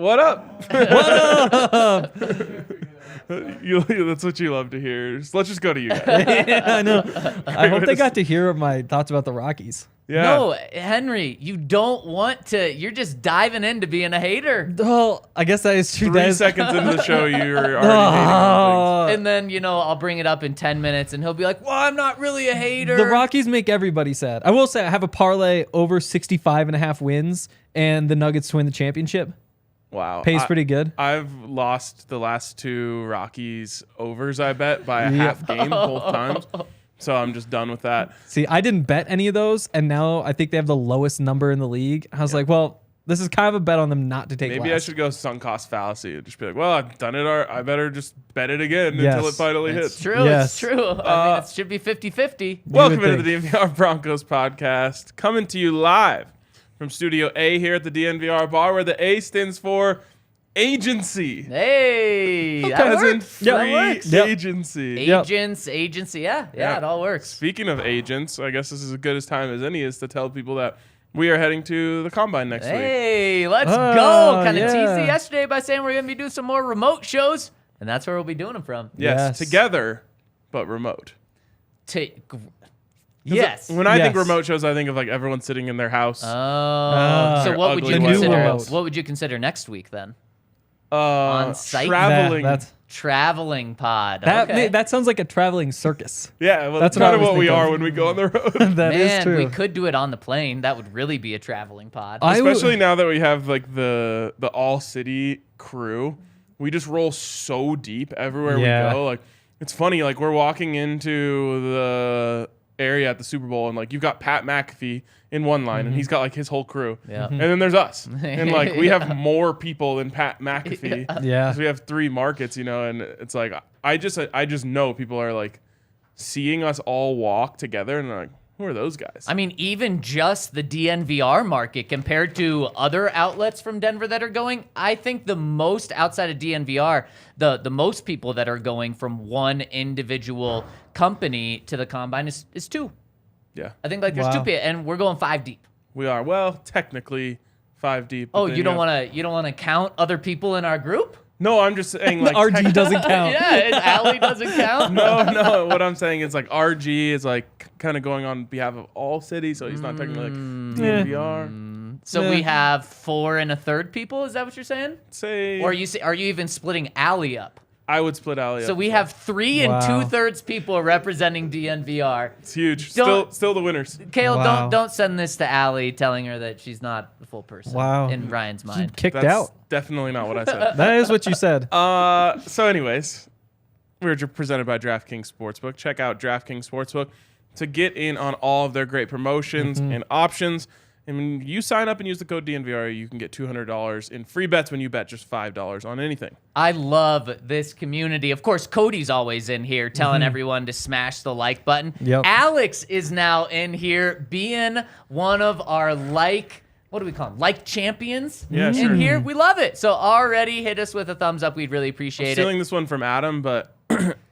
What up? What up? That's what you love to hear. So let's just go to you guys. Yeah, I know. I hope they got to hear my thoughts about the Rockies. Yeah. No, Henry, you don't want to. You're just diving into being a hater. Well, I guess that is true. 3 seconds into the show, you're already hating on things. And then, I'll bring it up in 10 minutes and he'll be like, well, I'm not really a hater. The Rockies make everybody sad. I will say I have a parlay over 65.5 wins and the Nuggets to win the championship. Wow. Pays pretty good. I've lost the last 2 Rockies overs, I bet, by a half game both times. So I'm just done with that. See, I didn't bet any of those, and now I think they have the lowest number in the league. I was like, well, this is kind of a bet on them not to take Maybe last. I should go sunk cost fallacy and just be like, well, I've done it. I better just bet it again until it finally hits. It's true. Yes. It's true. I mean, it should be 50-50. Welcome into the DNVR Broncos Podcast, coming to you live from Studio A here at the DNVR Bar, where the A stands for agency. Hey, that As in works. free That works. agency. Agency. Yeah, it all works. Speaking of agents, I guess this is as good as time as any is to tell people that we are heading to the Combine next week. Hey, let's go. Kind of yeah. teased it yesterday by saying we're going to be doing some more remote shows, and that's where we'll be doing them from. Yes, together, but remote. Yes. When I think remote shows, I think of like everyone sitting in their house. So what would you ugly consider? remote. What would you consider next week then? On site? Traveling. That's Traveling pod. that. Okay. That sounds like a traveling circus. Yeah, well, That's that's what I kind of was what we thinking. are when we go on the road. That is Man, true. we could do it on the plane. That would really be a traveling pod. Especially now that we have like the all city crew. We just roll so deep everywhere we go. Like it's funny, like we're walking into the area at the Super Bowl and like you've got Pat McAfee in one line and he's got like his whole crew. Yeah. And then there's us. And like we have more people than Pat McAfee. Yeah. 'Cause we have 3 markets, and it's like I just know people are like seeing us all walk together and they're like, who are those guys? I mean, even just the DNVR market compared to other outlets from Denver that are going, I think the most outside of DNVR, the most people that are going from one individual company to the Combine is 2. Yeah. I think like there's 2 people, and we're going 5 deep. We are. Well, technically 5 deep. Oh, you don't want to count other people in our group? No, I'm just saying like RG doesn't count. Yeah, and Allie doesn't count. No. What I'm saying is like RG is like kind of going on behalf of all cities, so he's not technically like DNVR. So we have 4 1/3 people. Is that what you're saying? Say, Or are you even splitting Allie up? I would split Allie. So up. we have 3 Wow. 2/3 people representing DNVR. It's huge. Don't- Still the winners. Kale, Wow. don't send this to Allie, telling her that she's not a full person. Wow. In Ryan's mind. Kicked That's out. definitely not what I said. That is what you said. So anyways, we're presented by DraftKings Sportsbook. Check out DraftKings Sportsbook to get in on all of their great promotions and options. And when you sign up and use the code DNVR, you can get $200 in free bets when you bet just $5 on anything. I love this community. Of course, Cody's always in here telling everyone to smash the like button. Yep. Alex is now in here being one of our what do we call them? Like champions Yeah, in sure. here. We love it. So already hit us with a thumbs up. We'd really appreciate Stealing it. this one from Adam, but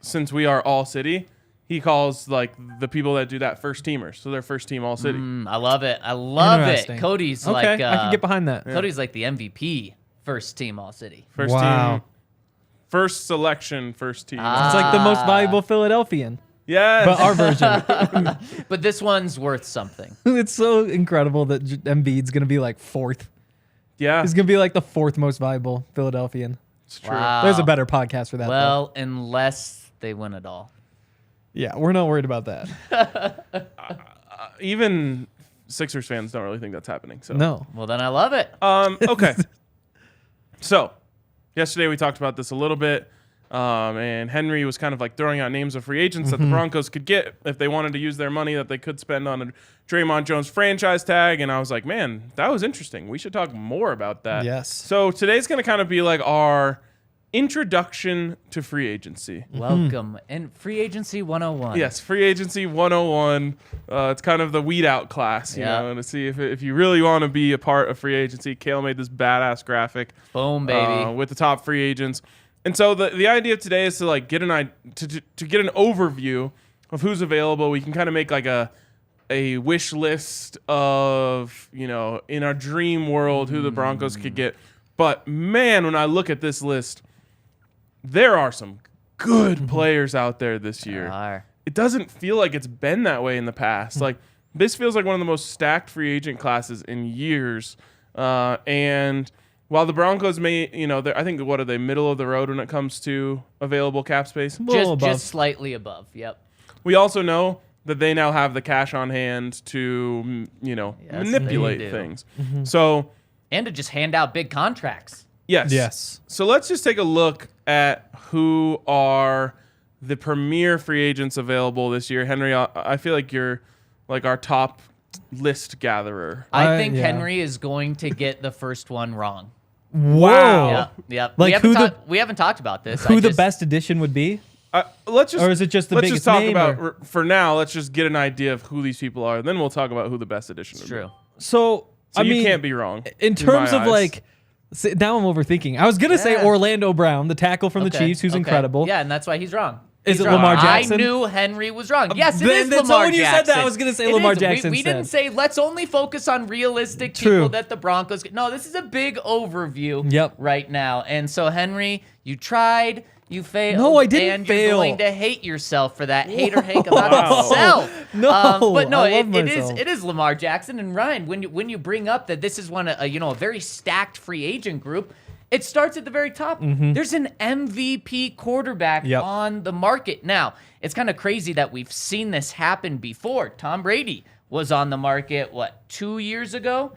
since we are all city, he calls like the people that do that first teamers. So they're first team all city. I love it. I love it. Interesting. Cody's Okay, like I can get behind that. Cody's like the MVP first team all city. First Wow. team, first selection, first team. It's like the most valuable Philadelphian, Yes. but our version. But this one's worth something. It's so incredible that Embiid's going to be like 4th. yeah, He's going to be like the 4th most valuable Philadelphian. it's true. Wow. There's a better podcast for that. though. Well, unless they win it all. Yeah, we're not worried about that. Even Sixers fans don't really think that's happening. So No. Well, then I love it. Okay. So, yesterday we talked about this a little bit, and Henry was kind of like throwing out names of free agents that the Broncos could get if they wanted to use their money that they could spend on a Draymond Jones franchise tag. And I was like, man, that was interesting. We should talk more about that. Yes. So today's going to kind of be like our introduction to free agency. Welcome. And Free Agency 101. Yes, free agency 101. It's kind of the weed out class, you Yeah. know, to see if you really want to be a part of free agency. Kale made this badass graphic. Boom, baby. With the top free agents. And so the idea of today is to like get to get an overview of who's available. We can kind of make like a wish list of, you know, in our dream world who the Broncos could get. But man, when I look at this list, there are some good players out there this year. There are. It doesn't feel like it's been that way in the past. Like, this feels like one of the most stacked free agent classes in years. And while the Broncos may, I think, what are they, middle of the road when it comes to available cap space? Just slightly above. Yep. We also know that they now have the cash on hand to, manipulate they do. things. So, And to just hand out big contracts. Yes. So let's just take a look at who are the premier free agents available this year. Henry, I feel like you're like our top list gatherer. I think yeah. Henry is going to get the first one wrong. Wow. Yep. Like we haven't talked about this. Who the best addition would be? Let's just, or is it just the let's biggest just talk name, about for now. Let's just get an idea of who these people are, and then we'll talk about who the best addition would True. be. So I mean, you can't be wrong. In terms of like, now I'm overthinking. I was gonna say Orlando Brown, the tackle from the Chiefs, who's incredible. Yeah, and that's why he's wrong. Is it wrong. Lamar Jackson? I knew Henry was wrong. Yes, it Then- is then Lamar when you Jackson. said that, I was gonna say It Lamar is. Jackson We didn't say let's only focus on realistic True. people that the Broncos. No, this is a big overview. Right now, and so Henry, you tried. You failed. No, I didn't and fail. You're going to hate yourself for that. Hate or hate about yourself. No, but no, I love it myself. is Lamar Jackson. And Ryan, when you bring up that this is a very stacked free agent group, it starts at the very top. There's an MVP quarterback on the market now. It's kind of crazy that we've seen this happen before. Tom Brady was on the market 2 years ago.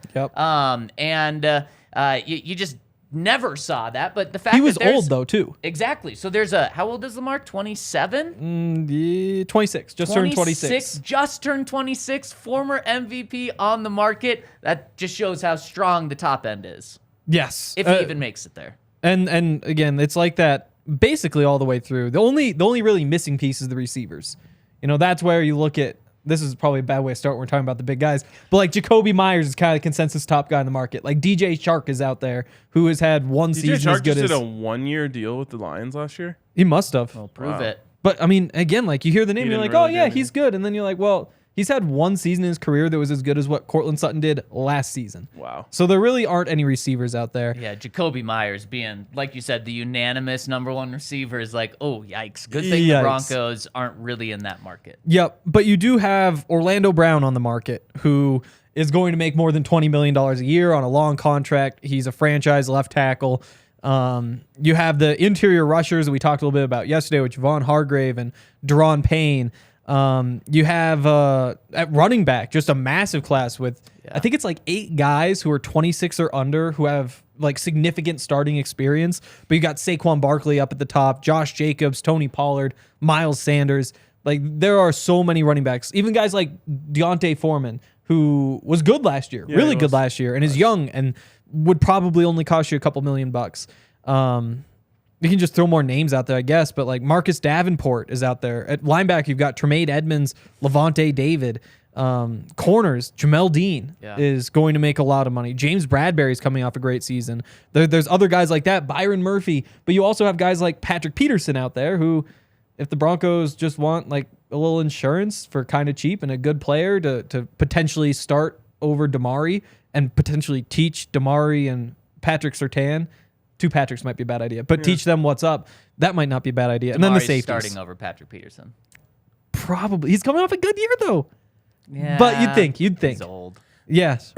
You just never saw that, but the fact He was that there's- old though too. Exactly. So there's how old is Lamar? 27? 26. Just turned 26. Just turned 26. Former MVP on the market. That just shows how strong the top end is. Yes. If he even makes it there. And again, it's like that basically all the way through. The only really missing piece is the receivers. That's where you look at. This is probably a bad way to start when we're talking about the big guys. But like Jacoby Myers is kind of the consensus top guy in the market. Like DJ Chark is out there who has had one season DJ Chark as good just as did a 1-year deal with the Lions last year. he must have. Well, prove it. But I mean, again, like you hear the name, He you're didn't like, really oh yeah, do he's good, and then you're like, well, he's had one season in his career that was as good as what Cortland Sutton did last season. Wow. So there really aren't any receivers out there. Yeah, Jacoby Myers being, like you said, the unanimous #1 receiver is like, oh, yikes. Good thing the Yikes. Broncos aren't really in that market. Yep, but you do have Orlando Brown on the market, who is going to make more than $20 million a year on a long contract. He's a franchise left tackle. You have the interior rushers that we talked a little bit about yesterday with Javon Hargrave and Deron Payne. You have at running back just a massive class with I think it's like 8 guys who are 26 or under who have like significant starting experience. But you got Saquon Barkley up at the top, Josh Jacobs, Tony Pollard, Miles Sanders. Like there are so many running backs. Even guys like Deontay Foreman, who was good last year, really good last year, and is young and would probably only cost you a couple $1 million. You can just throw more names out there, I guess, but like Marcus Davenport is out there. At linebacker, you've got Tremaine Edmonds, Levante David. Corners, Jamel Dean is going to make a lot of money. James Bradbury's coming off a great season. There's other guys like that, Byron Murphy, but you also have guys like Patrick Peterson out there who, if the Broncos just want like a little insurance for kind of cheap and a good player to potentially start over Damari and potentially teach Damari and Patrick Surtain. 2 Patricks might be a bad idea, but teach them what's up. That might not be a bad idea. And then the Damari's safeties. starting over Patrick Peterson. Probably. He's coming off a good year, though. Yeah, But you'd think. He's old. Yes.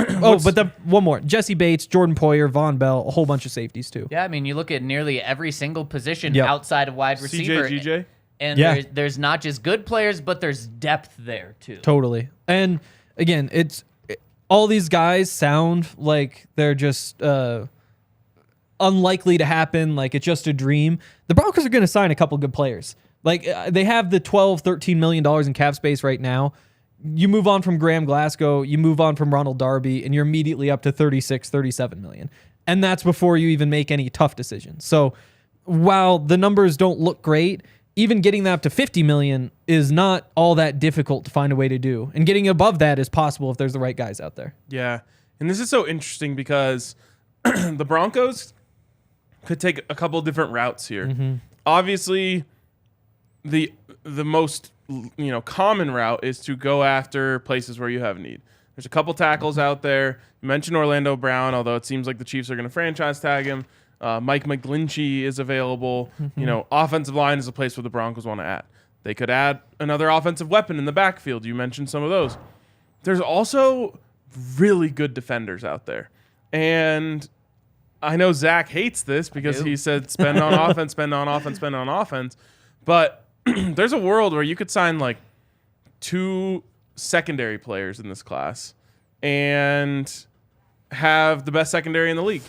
One more. Jesse Bates, Jordan Poyer, Von Bell, a whole bunch of safeties, too. Yeah, I mean, you look at nearly every single position outside of wide receiver. CJ, GJ. And there's not just good players, but there's depth there, too. Totally. And, again, all these guys sound like they're just unlikely to happen, like it's just a dream. The Broncos are going to sign a couple good players. Like they have the $12, $13 million in cap space right now. You move on from Graham Glasgow, you move on from Ronald Darby, and you're immediately up to 36, 37 million. And that's before you even make any tough decisions. So while the numbers don't look great, even getting that up to 50 million is not all that difficult to find a way to do. And getting above that is possible if there's the right guys out there. Yeah. And this is so interesting because the Broncos could take a couple different routes here. Obviously, the most common route is to go after places where you have need. There's a couple tackles out there. You mentioned Orlando Brown, although it seems like the Chiefs are going to franchise tag him. Mike McGlinchey is available. Offensive line is a place where the Broncos want to add. They could add another offensive weapon in the backfield. You mentioned some of those. There's also really good defenders out there. And I know Zach hates this because he said spend on offense, spend on offense, spend on offense. But there's a world where you could sign like 2 secondary players in this class and have the best secondary in the league.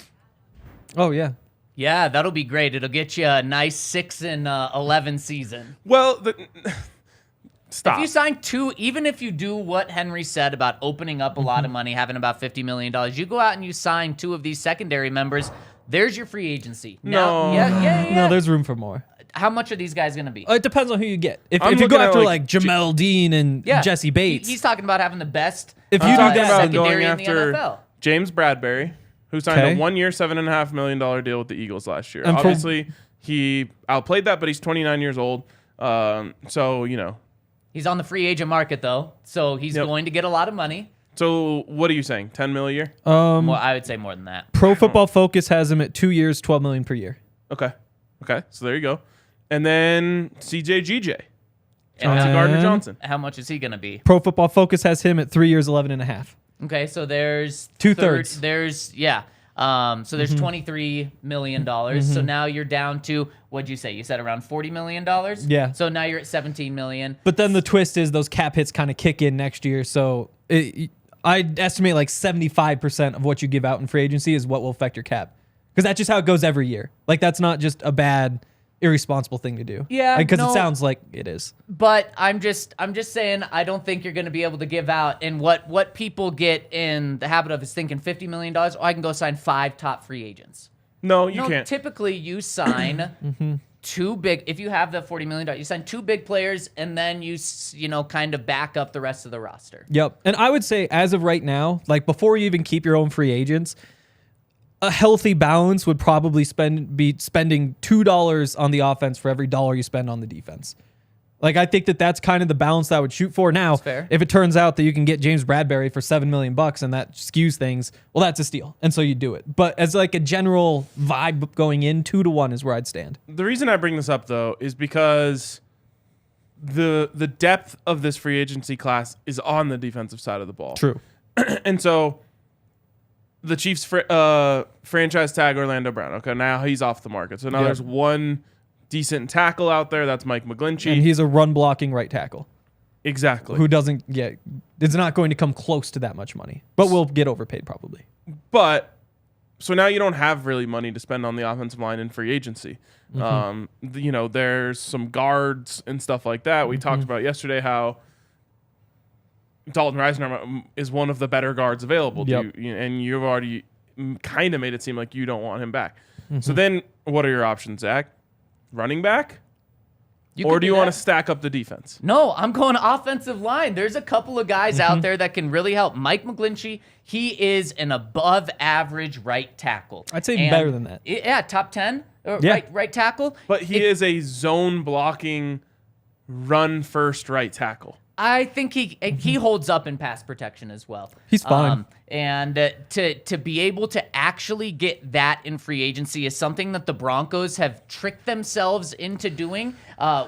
Oh, yeah. Yeah, that'll be great. It'll get you a nice 6-11 season. Well, stop. If you sign 2, even if you do what Henry said about opening up a lot of money, having about $50 million, you go out and you sign 2 of these secondary members, there's your free agency. No. No, there's room for more. How much are these guys going to be? It depends on who you get. If you go after like Jamel Dean and Jesse Bates. He's talking about having the best if you do that, secondary in the NFL. James Bradbury, who signed a 1-year, $7.5 million deal with the Eagles last year. And obviously, he outplayed that, but he's 29 years old. He's on the free agent market, though, so he's going to get a lot of money. So what are you saying, $10 million a year? Well, I would say more than that. Pro Football Focus has him at 2 years, $12 million per year. Okay, so there you go. And then CJGJ, Chauncey Gardner-Johnson. How much is he going to be? Pro Football Focus has him at 3 years, 11.5. Okay, so there's 2/3. There's so there's $23 million. So now you're down to, what'd you say? You said around $40 million? Yeah. So now you're at $17 million. But then the twist is those cap hits kind of kick in next year. So I'd estimate like 75% of what you give out in free agency is what will affect your cap. Because that's just how it goes every year. Like, that's not just a bad, irresponsible thing to do. Yeah, because it sounds like it is. But I'm just saying I don't think you're going to be able to give out. And what people get in the habit of is thinking $50 million. Oh, I can go sign 5 top free agents. No, you can't. Typically, you sign 2 big. If you have the $40 million, you sign 2 big players, and then you kind of back up the rest of the roster. Yep. And I would say as of right now, like before you even keep your own free agents, a healthy balance would probably be spending $2 on the offense for every $1 you spend on the defense. Like, I think that's kind of the balance that I would shoot for. Now, if it turns out that you can get James Bradbury for $7 million and that skews things, well, that's a steal. And so you do it. But as like a general vibe going in, 2-1 is where I'd stand. The reason I bring this up, though, is because the depth of this free agency class is on the defensive side of the ball. True. And so the Chiefs franchise tag Orlando Brown. Okay, now he's off the market. So now there's one decent tackle out there. That's Mike McGlinchey. And he's a run-blocking right tackle. Exactly. Who doesn't it's not going to come close to that much money. But will get overpaid probably. But, so now you don't have really money to spend on the offensive line in free agency. There's some guards and stuff like that. We talked about yesterday how Dalton Risner is one of the better guards available. And you've already kind of made it seem like you don't want him back. So then what are your options, Zach? Running back? Or do you want to stack up the defense? No, I'm going offensive line. There's a couple of guys out there that can really help. Mike McGlinchey, he is an above average right tackle. I'd say even better than that. Yeah, top 10 right tackle. But he is a zone blocking, run first right tackle. I think he holds up in pass protection as well. He's fine. And to be able to actually get that in free agency is something that the Broncos have tricked themselves into doing,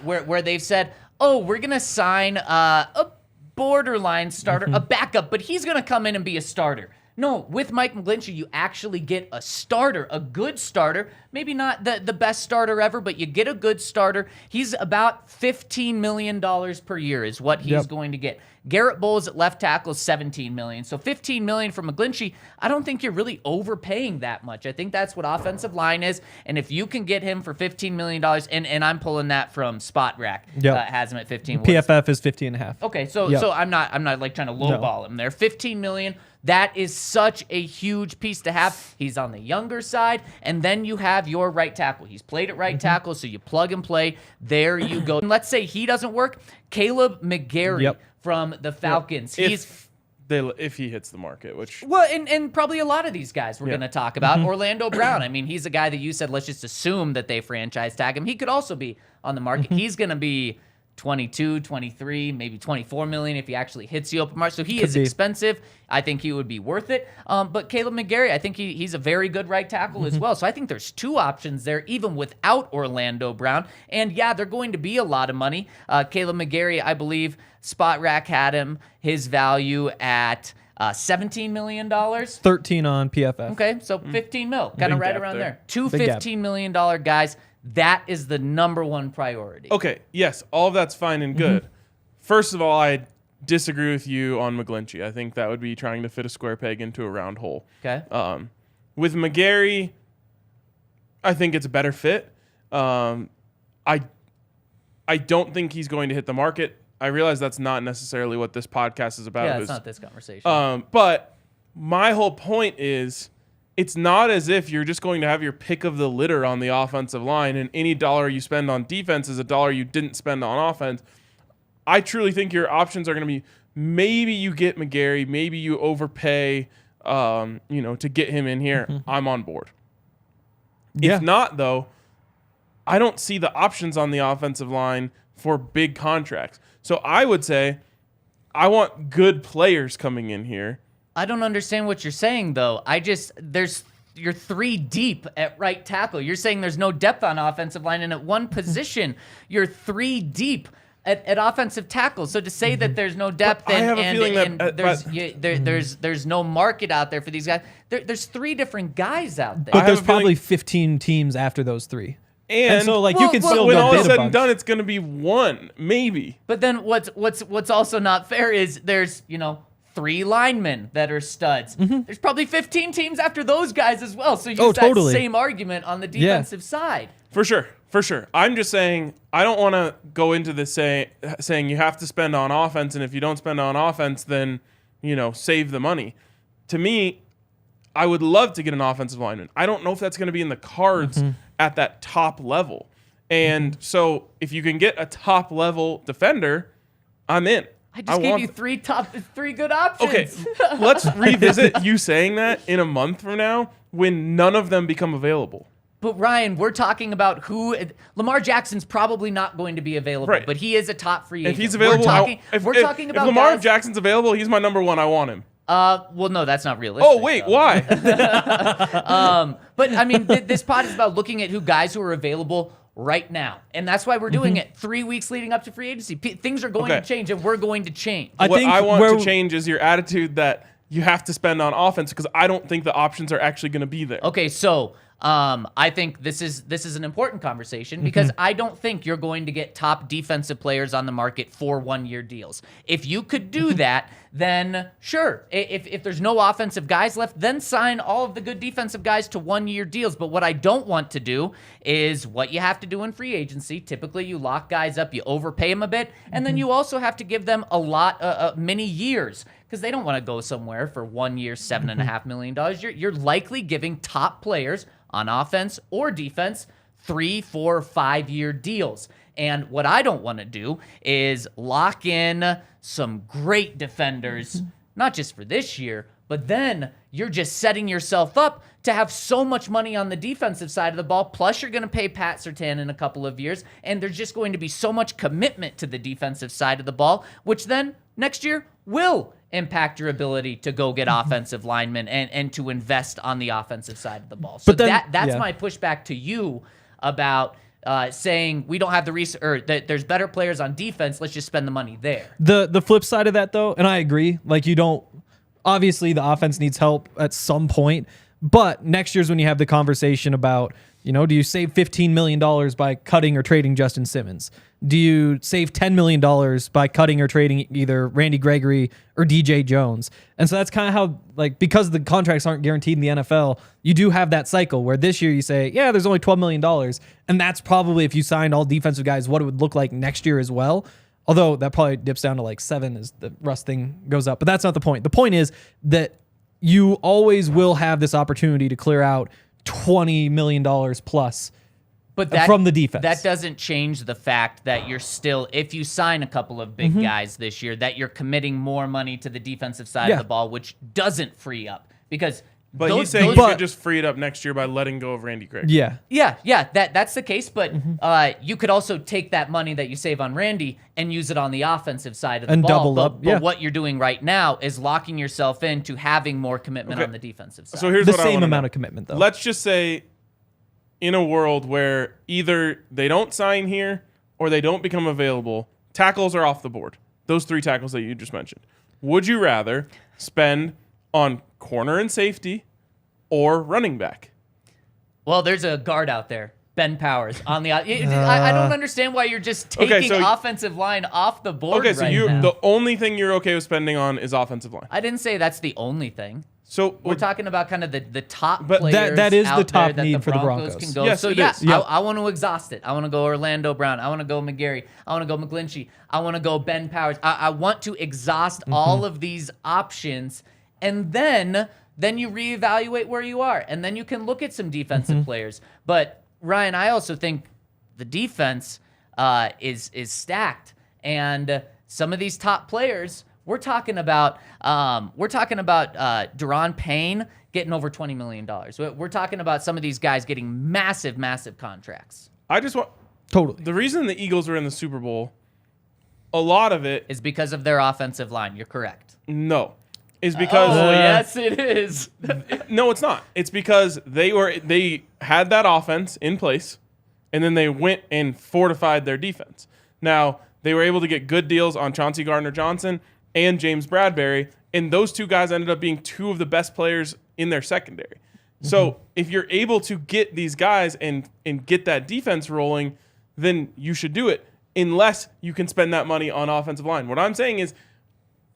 where they've said, oh, we're going to sign a borderline starter, a backup, but he's going to come in and be a starter. No, with Mike McGlinchey, you actually get a starter, a good starter. Maybe not the best starter ever, but you get a good starter. He's about $15 million per year is what he's going to get. Garrett Bowles at left tackle is $17 million. So $15 million from McGlinchey, I don't think you're really overpaying that much. I think that's what offensive line is. And if you can get him for $15 million, and I'm pulling that from Spot Rack, has him at 15. PFF is 15.5. Okay, so I'm not like trying to lowball him there. $15 million. That is such a huge piece to have. He's on the younger side, and then you have your right tackle. He's played at right tackle, so you plug and play. There you go. And let's say he doesn't work. Caleb McGarry from the Falcons. If he hits the market, which... Well, and probably a lot of these guys we're going to talk about. Orlando Brown. I mean, he's a guy that you said, let's just assume that they franchise tag him. He could also be on the market. He's going to be 22, 23, maybe 24 million if he actually hits the open market. So he is expensive. I think he would be worth it. But Caleb McGarry, I think he's a very good right tackle as well. So I think there's two options there, even without Orlando Brown. And yeah, they're going to be a lot of money. Caleb McGarry, I believe, Spot Rack had his value at $17 million. 13 on PFF. Okay, so 15 mil, kind of right around there. Two $15 million guys. That is the number one priority. Okay, yes, all of that's fine and good. First of all, I disagree with you on McGlinchey. I think that would be trying to fit a square peg into a round hole. Okay. With McGarry, I think it's a better fit. I don't think he's going to hit the market. I realize that's not necessarily what this podcast is about. Yeah, it's not this conversation. But my whole point is, it's not as if you're just going to have your pick of the litter on the offensive line, and any dollar you spend on defense is a dollar you didn't spend on offense. I truly think your options are going to be, maybe you get McGarry, maybe you overpay, to get him in here. I'm on board. Yeah. If not, though, I don't see the options on the offensive line for big contracts. So I would say I want good players coming in here. I don't understand what you're saying, though. You're 3 deep at right tackle. You're saying there's no depth on offensive line, and at one position, you're 3 deep at offensive tackle. So to say that there's no depth there's no market out there for these guys, there's 3 different guys out there. But there's probably 15 teams after those 3. And so, you can still when go all bid is a said bunch. and done, it's going to be 1, maybe. But then what's also not fair is there's 3 linemen that are studs. There's probably 15 teams after those guys as well. So use that same argument on the defensive side. For sure. I'm just saying, I don't want to go into this saying you have to spend on offense, and if you don't spend on offense, then save the money. To me, I would love to get an offensive lineman. I don't know if that's going to be in the cards at that top level. And so if you can get a top level defender, I'm in. I just gave you 3 good options. Okay, let's revisit you saying that in a month from now when none of them become available. But Ryan, we're talking about Lamar Jackson's probably not going to be available, right. But he is a top free agent. If he's available, if Lamar Jackson's available, he's my number 1. I want him. Well, no, that's not realistic. Oh, wait, why? But I mean, this pod is about looking at guys who are available right now, and that's why we're doing it 3 weeks leading up to free agency. Things are going to change, and we're going to change. What I want to change is your attitude that you have to spend on offense, because I don't think the options are actually going to be there. Okay, so I think this is an important conversation because I don't think you're going to get top defensive players on the market for 1-year deals. If you could do that, then sure. If there's no offensive guys left, then sign all of the good defensive guys to 1-year deals. But what I don't want to do is what you have to do in free agency. Typically, you lock guys up, you overpay them a bit, and then you also have to give them a lot, many years, because they don't want to go somewhere for 1 year, $7.5 million. You're likely giving top players on offense or defense 3, 4, 5-year deals. And what I don't want to do is lock in some great defenders, not just for this year, but then you're just setting yourself up to have so much money on the defensive side of the ball. Plus, you're going to pay Pat Surtain in a couple of years, and there's just going to be so much commitment to the defensive side of the ball, which then next year will impact your ability to go get offensive linemen and to invest on the offensive side of the ball. So that's my pushback to you about saying we don't have the research, or that there's better players on defense. Let's just spend the money there. The flip side of that, though, and I agree, you don't. Obviously, the offense needs help at some point, but next year's when you have the conversation about, do you save $15 million by cutting or trading Justin Simmons? Do you save $10 million by cutting or trading either Randy Gregory or DJ Jones? And so that's kind of how, because the contracts aren't guaranteed in the NFL, you do have that cycle where this year you say, yeah, there's only $12 million. And that's probably, if you signed all defensive guys, what it would look like next year as well. Although that probably dips down to 7 as the Russ thing goes up. But that's not the point. The point is that you always will have this opportunity to clear out $20 million plus from the defense. That doesn't change the fact that you're still, if you sign a couple of big guys this year, that you're committing more money to the defensive side of the ball, which doesn't free up. Because But he's saying you could just free it up next year by letting go of Randy Gregory. Yeah. That's the case. But you could also take that money that you save on Randy and use it on the offensive side of the and ball. double up. But what you're doing right now is locking yourself into having more commitment on the defensive side. So here's the what I same wanna amount know. of commitment, though. Let's just say in a world where either they don't sign here or they don't become available, tackles are off the board. Those 3 tackles that you just mentioned. Would you rather spend on corner and safety or running back? Well, there's a guard out there, Ben Powers, on the. I don't understand why you're just taking offensive line off the board. Okay, so now. the only thing you're okay with spending on is offensive line. I didn't say that's the only thing. So we're talking about kind of the top but players that is out the top there need that for the Broncos. Can go. Yes, so it is. I want to exhaust it. I want to go Orlando Brown. I want to go McGarry. I want to go McGlinchey. I want to go Ben Powers. I want to exhaust all of these options, and then you reevaluate where you are, and then you can look at some defensive players. But Ryan, I also think the defense is stacked, and some of these top players. We're talking about Daron Payne getting over $20 million. We're talking about some of these guys getting massive, massive contracts. I just want Totally. the reason the Eagles were in the Super Bowl, a lot of it Is because of their offensive line. You're correct. no, is because Yes, it is. no, it's not. It's because they had that offense in place, and then they went and fortified their defense. Now they were able to get good deals on Chauncey Gardner-Johnson and James Bradbury, and those 2 guys ended up being 2 of the best players in their secondary. So if you're able to get these guys and get that defense rolling, then you should do it, unless you can spend that money on offensive line. What I'm saying is,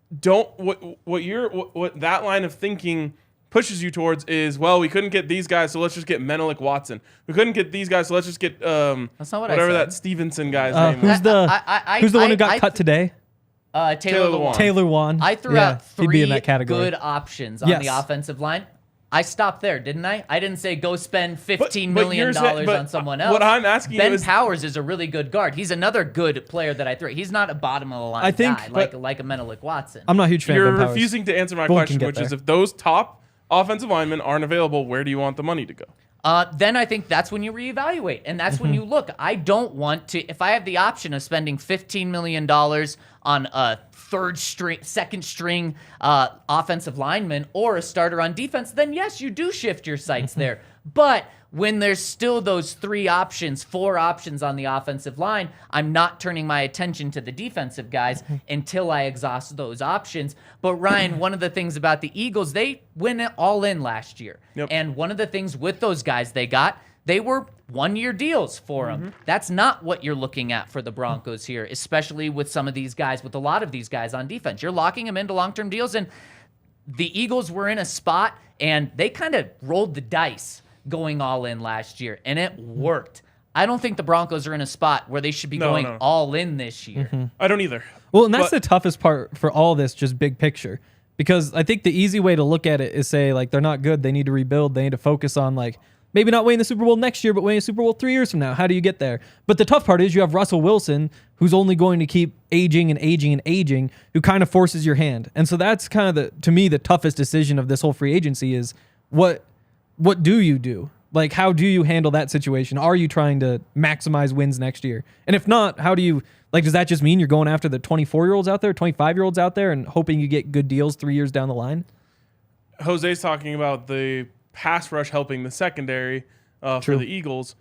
what that line of thinking pushes you towards is, well, we couldn't get these guys, so let's just get Menelik Watson. We couldn't get these guys, so let's just get That's not what whatever I said. that Stevenson guy's name Who's was. the one who got cut today? Taylor Lewan. Taylor Lewan. I threw out he'd 3 be in that category. good options on the offensive line. I stopped there, didn't I? I didn't say go spend $15 million on someone else. What I'm asking Ben you is, Powers is a really good guard. He's another good player that I threw. He's not a bottom of the line guy like a Menelik Watson. I'm not a huge fan you're of Ben Powers. refusing to answer my Bowen question, can which get is there. if those top offensive linemen aren't available, where do you want the money to go? Then I think that's when you reevaluate, and that's when you look. I don't want to. If I have the option of spending $15 million on a second string offensive lineman or a starter on defense, then yes, you do shift your sights there. But when there's still those 4 options on the offensive line, I'm not turning my attention to the defensive guys until I exhaust those options. But Ryan, one of the things about the Eagles, they went all in last year. Yep. And one of the things with those guys they were 1-year deals for them. That's not what you're looking at for the Broncos here, especially with some of these guys, with a lot of these guys on defense. You're locking them into long-term deals, and the Eagles were in a spot, and they kind of rolled the dice going all in last year, and it worked. I don't think the Broncos are in a spot where they should be going all in this year. I don't either. Well, and that's the toughest part for all this, just big picture. Because I think the easy way to look at it is say, like, they're not good. They need to rebuild. They need to focus on, like, maybe not winning the Super Bowl next year, but winning the Super Bowl 3 years from now. How do you get there? But the tough part is you have Russell Wilson, who's only going to keep aging and aging and aging, who kind of forces your hand. And so that's kind of, to me, the toughest decision of this whole free agency is what do you do? Like, how do you handle that situation? Are you trying to maximize wins next year? And if not, how do you, like, does that just mean you're going after the 24-year-olds out there, 25-year-olds out there, and hoping you get good deals 3 years down the line? Jose's talking about the pass rush helping the secondary for the Eagles.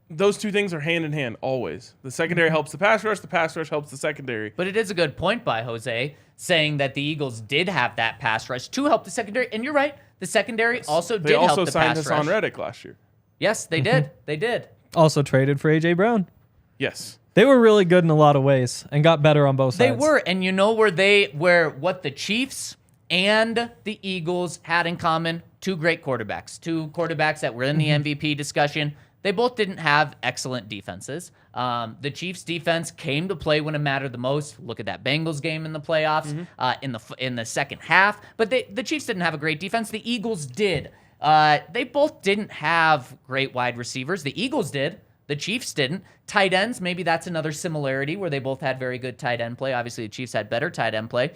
Those 2 things are hand in hand always. The secondary helps the pass rush helps the secondary. But it is a good point by Jose, saying that the Eagles did have that pass rush to help the secondary. And you're right, the secondary also did help the pass rush. They also signed Hassan Reddick last year. Yes, they did. They did. Also traded for A.J. Brown. Yes. They were really good in a lot of ways and got better on both sides. They were, and you know where what the Chiefs and the Eagles had in common? 2 great quarterbacks. 2 quarterbacks that were in the MVP discussion. They both didn't have excellent defenses. The Chiefs' defense came to play when it mattered the most. Look at that Bengals game in the playoffs, in the second half. But the Chiefs didn't have a great defense. The Eagles did. They both didn't have great wide receivers. The Eagles did. The Chiefs didn't. Tight ends, maybe that's another similarity where they both had very good tight end play. Obviously, the Chiefs had better tight end play.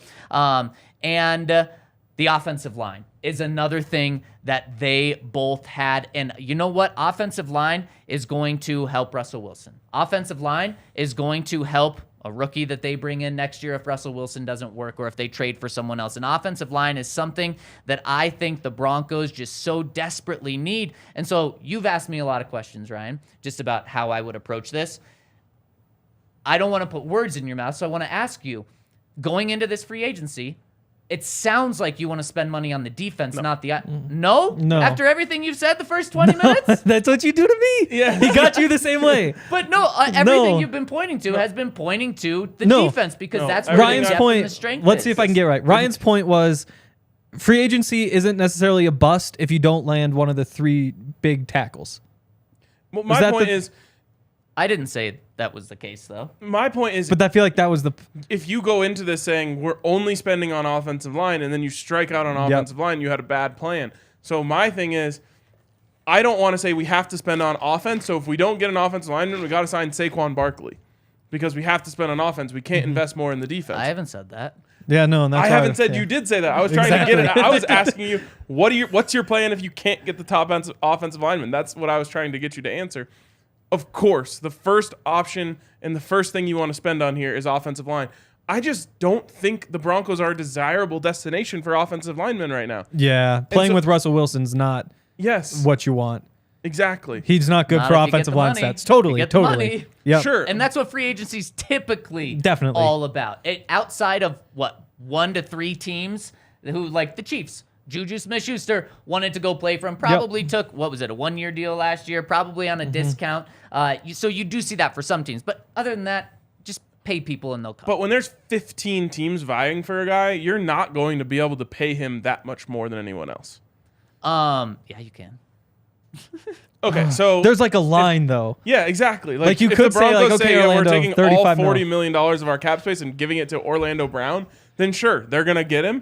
The offensive line is another thing that they both had. And you know what? Offensive line is going to help Russell Wilson. Offensive line is going to help a rookie that they bring in next year if Russell Wilson doesn't work or if they trade for someone else. An offensive line is something that I think the Broncos just so desperately need. And so you've asked me a lot of questions, Ryan, just about how I would approach this. I don't want to put words in your mouth, so I want to ask you, going into this free agency, it sounds like you want to spend money on the defense, not the... No? After everything you've said the first 20 minutes? That's what you do to me. Yeah. He got you the same way. But no, everything you've been pointing to has been pointing to the defense because that's where Ryan's the depth point. and the strength Let's is. see if I can get it right. Ryan's point was free agency isn't necessarily a bust if you don't land one of the 3 big tackles. Well, my point is... I didn't say that was the case, though. My point is... But I feel like that was the... If you go into this saying we're only spending on offensive line and then you strike out on offensive line, you had a bad plan. So my thing is, I don't want to say we have to spend on offense. So if we don't get an offensive lineman, we got to sign Saquon Barkley because we have to spend on offense. We can't invest more in the defense. I haven't said that. Yeah, no, and that's I haven't said you did say that. I was trying to get it. I was asking you, what's your plan if you can't get the top offensive lineman? That's what I was trying to get you to answer. Of course, the first option and the first thing you want to spend on here is offensive line. I just don't think the Broncos are a desirable destination for offensive linemen right now. Yeah, playing with Russell Wilson's not what you want. Exactly. He's not good for offensive line stats. Totally. Yep. Sure. And that's what free agency's typically Definitely all about. Outside of, 1 to 3 teams who, like the Chiefs, Juju Smith-Schuster wanted to go play for him. Probably took, a 1-year deal last year, probably on a discount. So you do see that for some teams. But other than that, just pay people and they'll come. But when there's 15 teams vying for a guy, you're not going to be able to pay him that much more than anyone else. Yeah, you can. Okay, so... There's like a line, though. Yeah, exactly. Like you if could the Broncos say, okay, Orlando, we're taking $35 all $40 million of our cap space and giving it to Orlando Brown, then sure, they're going to get him.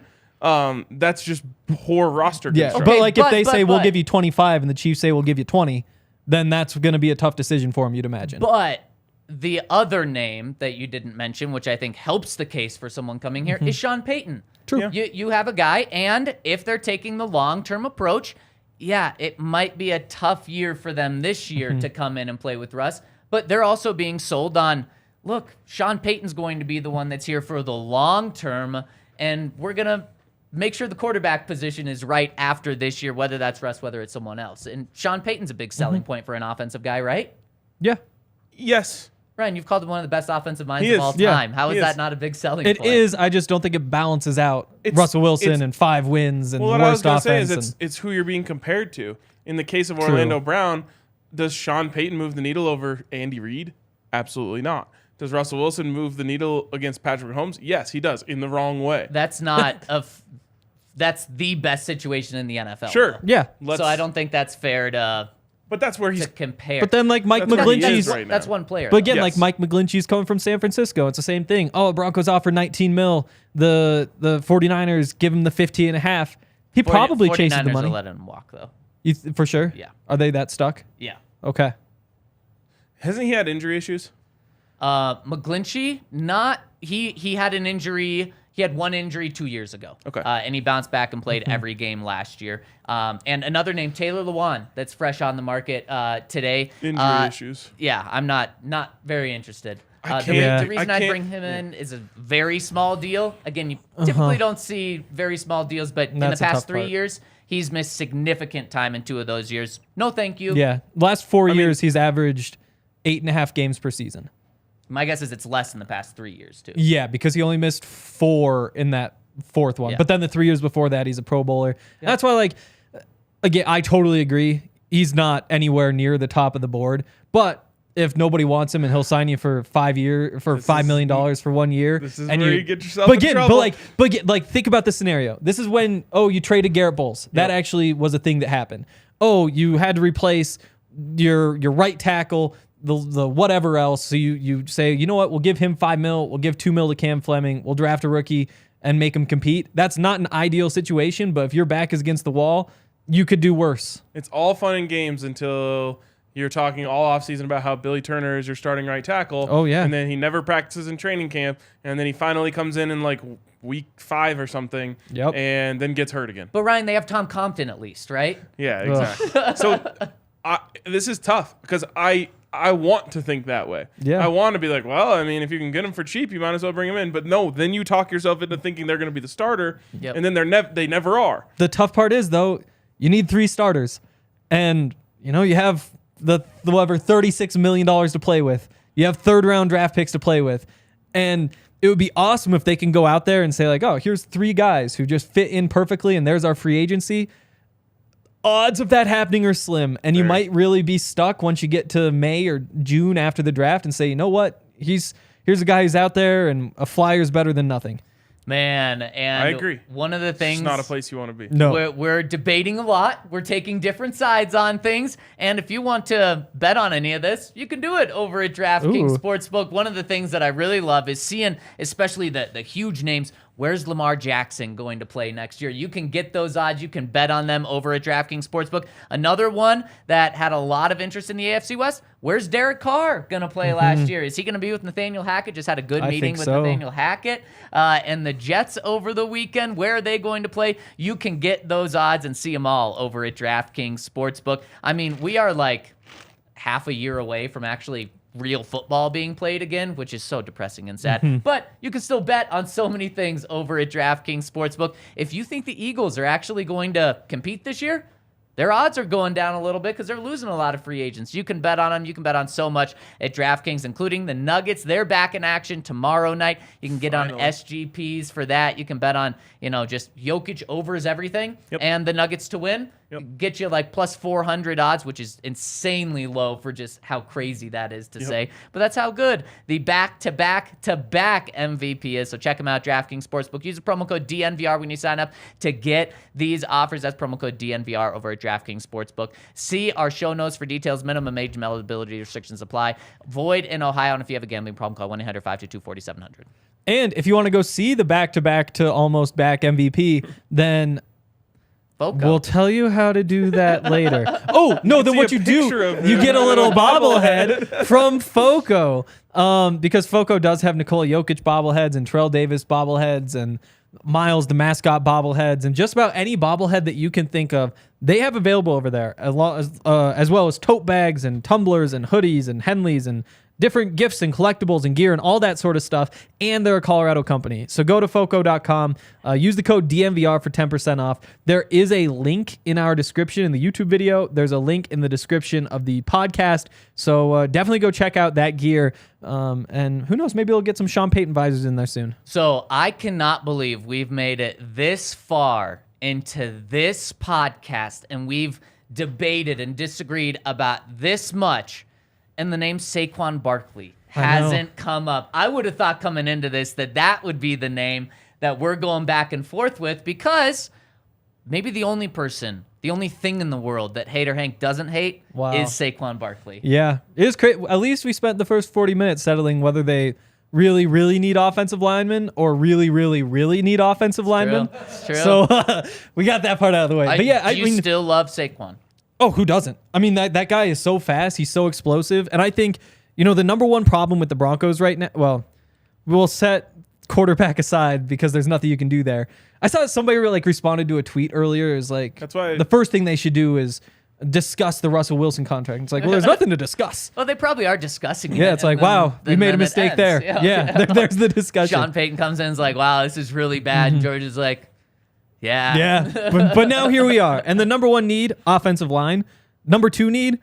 That's just poor roster construction. But like if they say we'll give you 25 and the Chiefs say we'll give you 20, then that's going to be a tough decision for him, you'd imagine. But the other name that you didn't mention, which I think helps the case for someone coming here, is Sean Payton. True. Yeah. You have a guy, and if they're taking the long-term approach, it might be a tough year for them this year to come in and play with Russ. But they're also being sold on, look, Sean Payton's going to be the one that's here for the long term, and we're going to make sure the quarterback position is right after this year, whether that's Russ, whether it's someone else. And Sean Payton's a big selling point for an offensive guy, right? Yeah. Yes. Ryan, you've called him one of the best offensive minds of all time. How is that not a big selling point? It is. I just don't think it balances out Russell Wilson and 5 wins and the worst offense. What I was going to say is it's who you're being compared to. In the case of Orlando Brown, does Sean Payton move the needle over Andy Reid? Absolutely not. Does Russell Wilson move the needle against Patrick Mahomes? Yes, he does, in the wrong way. That's not that's the best situation in the NFL. Sure. Yeah. So I don't think that's fair to... But that's where he's... to compare. But then like Mike McGlinchey's... right that's one player. But again, like Mike McGlinchey's coming from San Francisco. It's the same thing. Oh, Broncos offered 19 mil. The 49ers give him the 50 and a half. He probably chases the money. Will let him walk, though. For sure? Yeah. Are they that stuck? Yeah. Okay. Hasn't he had injury issues? McGlinchey, not... He had an injury... He had one injury 2 years ago. Okay. And he bounced back and played every game last year. And another name, Taylor Lewan, that's fresh on the market today. Injury issues. Yeah, I'm not very interested. The reason I bring him in is a very small deal. Again, you typically don't see very small deals, but in the past 3 years, he's missed significant time in 2 of those years. No, thank you. Yeah. Last 4 years, he's averaged 8.5 games per season. My guess is it's less in the past 3 years, too. Yeah, because he only missed 4 in that 4th one. Yeah. But then the 3 years before that, he's a Pro Bowler. Yeah. That's why, like, again, I totally agree. He's not anywhere near the top of the board. But if nobody wants him and he'll sign you for $5 million for 1 year, this is and where you get yourself in trouble. But think about the scenario. This is when you traded Garrett Bowles. That actually was a thing that happened. You had to replace your right tackle. The whatever else. So you say, you know what, we'll give him $5 million, we'll give $2 million to Cam Fleming, we'll draft a rookie and make him compete. That's not an ideal situation, but if your back is against the wall, you could do worse. It's all fun and games until you're talking all offseason about how Billy Turner is your starting right tackle. Oh, yeah. And then he never practices in training camp. And then he finally comes in like week 5 or something. Yep. And then gets hurt again. But Ryan, they have Tom Compton at least, right? Yeah, exactly. So this is tough because I want to think that way. Yeah. I want to be like, well, I mean, if you can get him for cheap, you might as well bring him in. But no, then you talk yourself into thinking they're going to be the starter. Yep. And then they never are. The tough part is, though, you need 3 starters. And, you have the whatever $36 million to play with. You have 3rd-round draft picks to play with. And it would be awesome if they can go out there and say, like, oh, here's 3 guys who just fit in perfectly, and there's our free agency. Odds of that happening are slim. And you might really be stuck once you get to May or June after the draft and say, you know what? Here's a guy who's out there, and a flyer's better than nothing. Man, and I agree. One of the things, It's not a place you want to be. No. We're debating a lot. We're taking different sides on things. And if you want to bet on any of this, you can do it over at DraftKings Ooh. Sportsbook. One of the things that I really love is seeing, especially the huge names, where's Lamar Jackson going to play next year? You can get those odds. You can bet on them over at DraftKings Sportsbook. Another one that had a lot of interest in the AFC West, where's Derek Carr going to play last year? Is he going to be with Nathaniel Hackett? Just had a good meeting with Nathaniel Hackett. And the Jets over the weekend, where are they going to play? You can get those odds and see them all over at DraftKings Sportsbook. I mean, we are like half a year away from actually real football being played again, which is so depressing and sad. But you can still bet on so many things over at DraftKings Sportsbook. If you think the Eagles are actually going to compete this year, their odds are going down a little bit because they're losing a lot of free agents. You can bet on them. You can bet on so much at DraftKings, including the Nuggets. They're back in action tomorrow night. You can get on SGPs for that. You can bet on, just Jokic overs everything and the Nuggets to win. Get you like plus 400 odds, which is insanely low for just how crazy that is to say. But that's how good the back-to-back-to-back MVP is. So check them out, DraftKings Sportsbook. Use the promo code DNVR when you sign up to get these offers. That's promo code DNVR over at DraftKings Sportsbook. See our show notes for details. Minimum age and eligibility restrictions apply. Void in Ohio. And if you have a gambling problem, call 1-800-522-4700. And if you want to go see the back-to-back to almost back MVP, then Foco. we'll tell you how to do that later. Oh, no, then what you do, of you him. get a little bobblehead from Foco. Because Foco does have Nikola Jokic bobbleheads and Terrell Davis bobbleheads and Miles, the mascot bobbleheads, and just about any bobblehead that you can think of, they have available over there, as well as tote bags and tumblers and hoodies and Henleys and different gifts and collectibles and gear and all that sort of stuff. And they're a Colorado company. So go to foco.com, use the code DNVR for 10% off. There is a link in our description in the YouTube video. There's a link in the description of the podcast. So definitely go check out that gear. And who knows, maybe we'll get some Sean Payton visors in there soon. So I cannot believe we've made it this far into this podcast and we've debated and disagreed about this much, and the name Saquon Barkley hasn't come up. I would have thought coming into this that would be the name that we're going back and forth with, because maybe the only thing in the world that Hater Hank doesn't hate is Saquon Barkley. Yeah, it is crazy. At least we spent the first 40 minutes settling whether they really, really need offensive linemen or really, really, really need offensive linemen. It's true. So we got that part out of the way. But yeah, do you still love Saquon? Oh, who doesn't? I mean, that guy is so fast. He's so explosive. And I think, the number one problem with the Broncos right now, well, we'll set quarterback aside because there's nothing you can do there. I saw somebody responded to a tweet earlier. Is like, That's why the first thing they should do is discuss the Russell Wilson contract. It's like, well, there's nothing to discuss. Well, they probably are discussing it. Yeah, it's like, wow, we made a mistake there. Yeah, there's the discussion. Sean Payton comes in and is like, wow, this is really bad. And George is like, yeah. Yeah, but now here we are. And the number one need, offensive line. Number two need,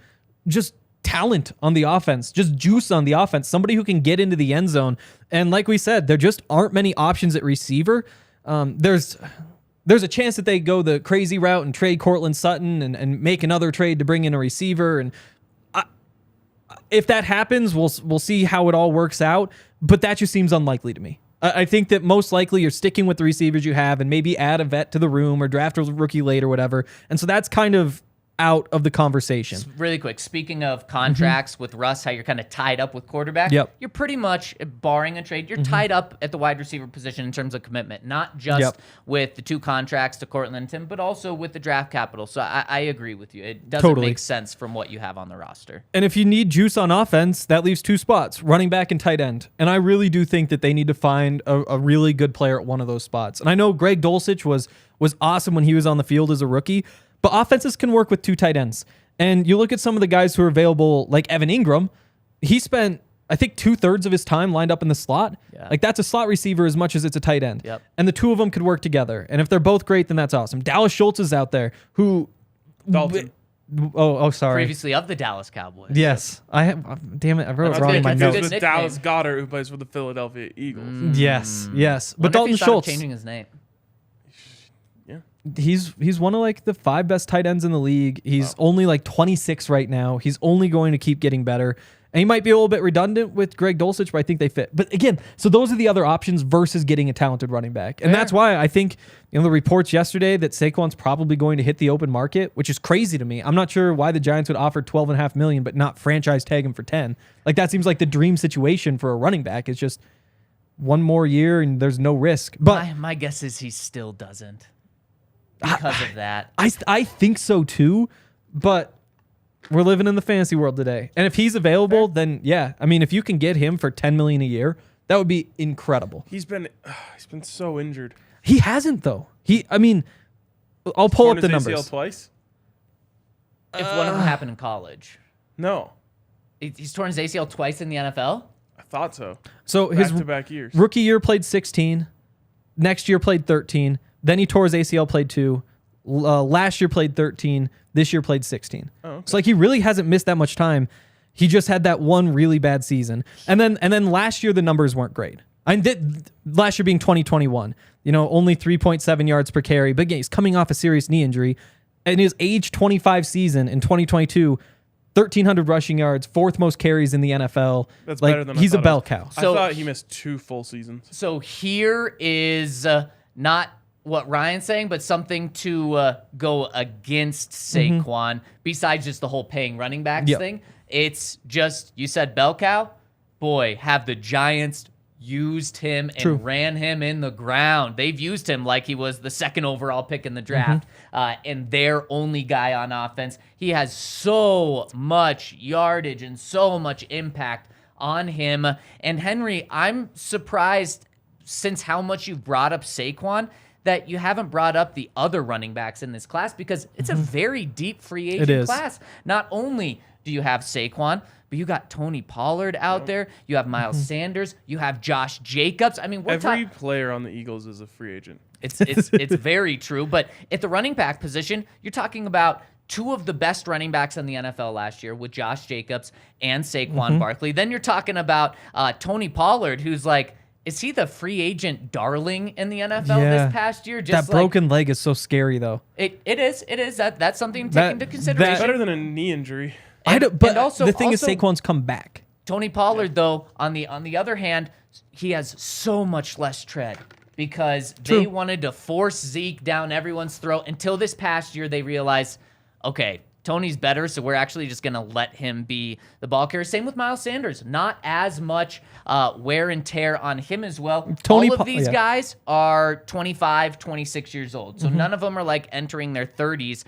just talent on the offense, just juice on the offense, somebody who can get into the end zone. And like we said, there just aren't many options at receiver. There's a chance that they go the crazy route and trade Cortland Sutton and make another trade to bring in a receiver. And if that happens, we'll see how it all works out. But that just seems unlikely to me. I think that most likely you're sticking with the receivers you have and maybe add a vet to the room or draft a rookie late or whatever. And so that's kind of out of the conversation. Really quick, speaking of contracts with Russ, how you're kind of tied up with quarterback, Yep. you're pretty much, barring a trade, you're tied up at the wide receiver position in terms of commitment, not just with the 2 contracts to Cortland and Tim, but also with the draft capital. So I agree with you. It doesn't make sense from what you have on the roster. And if you need juice on offense, that leaves 2 spots, running back and tight end. And I really do think that they need to find a really good player at one of those spots. And I know Greg Dulcich was awesome when he was on the field as a rookie, but offenses can work with 2 tight ends. And you look at some of the guys who are available, like Evan Ingram, he spent, I think, 2/3 of his time lined up in the slot. Yeah. Like, that's a slot receiver as much as it's a tight end. Yep. And the 2 of them could work together. And if they're both great, then that's awesome. Dallas Schultz is out there, who... Dalton. Oh, sorry. Previously of the Dallas Cowboys. Yes. Damn it, I wrote it wrong in my That's notes. good. With Dallas Goedert, who plays for the Philadelphia Eagles. Yes. But Wonder if Dalton he thought of Schultz, changing his name. he's one of like the 5 best tight ends in the league. He's only like 26 right now. He's only going to keep getting better. And he might be a little bit redundant with Greg Dulcich, but I think they fit. But again, so those are the other options versus getting a talented running back. And that's why I think, the reports yesterday that Saquon's probably going to hit the open market, which is crazy to me. I'm not sure why the Giants would offer $12.5 million, but not franchise tag him for 10. Like, that seems like the dream situation for a running back. It's just one more year and there's no risk. But My guess is he still doesn't because of that. I think so too, but we're living in the fantasy world today. And if he's available, then yeah. I mean, if you can get him for $10 million a year, that would be incredible. He's been so injured. He hasn't though. I'll pull up the numbers. ACL twice? If one of them happened in college. No, He's torn his ACL twice in the NFL? I thought so. So his Back-to-back years. rookie year played 16, next year played 13, then he tore his ACL, played 2. Last year played 13, this year played 16. Oh, okay. So like he really hasn't missed that much time. He just had that one really bad season. And then last year the numbers weren't great. Last year being 2021, only 3.7 yards per carry. But again, he's coming off a serious knee injury. In his age 25 season in 2022, 1,300 rushing yards, 4th most carries in the NFL. That's better than he's I a thought bell it was. cow. So- I thought he missed 2 full seasons. So here is not what Ryan's saying, but something to go against Saquon, besides just the whole paying running backs thing. It's just, you said bell cow. Boy, have the Giants used him and ran him in the ground. They've used him like he was the 2nd overall pick in the draft and their only guy on offense. He has so much yardage and so much impact on him. And Henry, I'm surprised, since how much you've brought up Saquon, that you haven't brought up the other running backs in this class, because it's a very deep free agent class. Not only do you have Saquon, but you got Tony Pollard out there. You have Miles Sanders. You have Josh Jacobs. I mean, Every player on the Eagles is a free agent. It's very true. But at the running back position, you're talking about 2 of the best running backs in the NFL last year with Josh Jacobs and Saquon Barkley. Then you're talking about Tony Pollard, who's like, is he the free agent darling in the NFL this past year? That broken leg is so scary, though. It is. That's something to take into consideration. Better than a knee injury. But the thing is, Saquon's come back. Tony Pollard, though, on the other hand, he has so much less tread, because they wanted to force Zeke down everyone's throat until this past year they realized, okay, Tony's better, so we're actually just going to let him be the ball carrier. Same with Miles Sanders. Not as much wear and tear on him as well. All of these guys are 25, 26 years old, so none of them are like entering their 30s.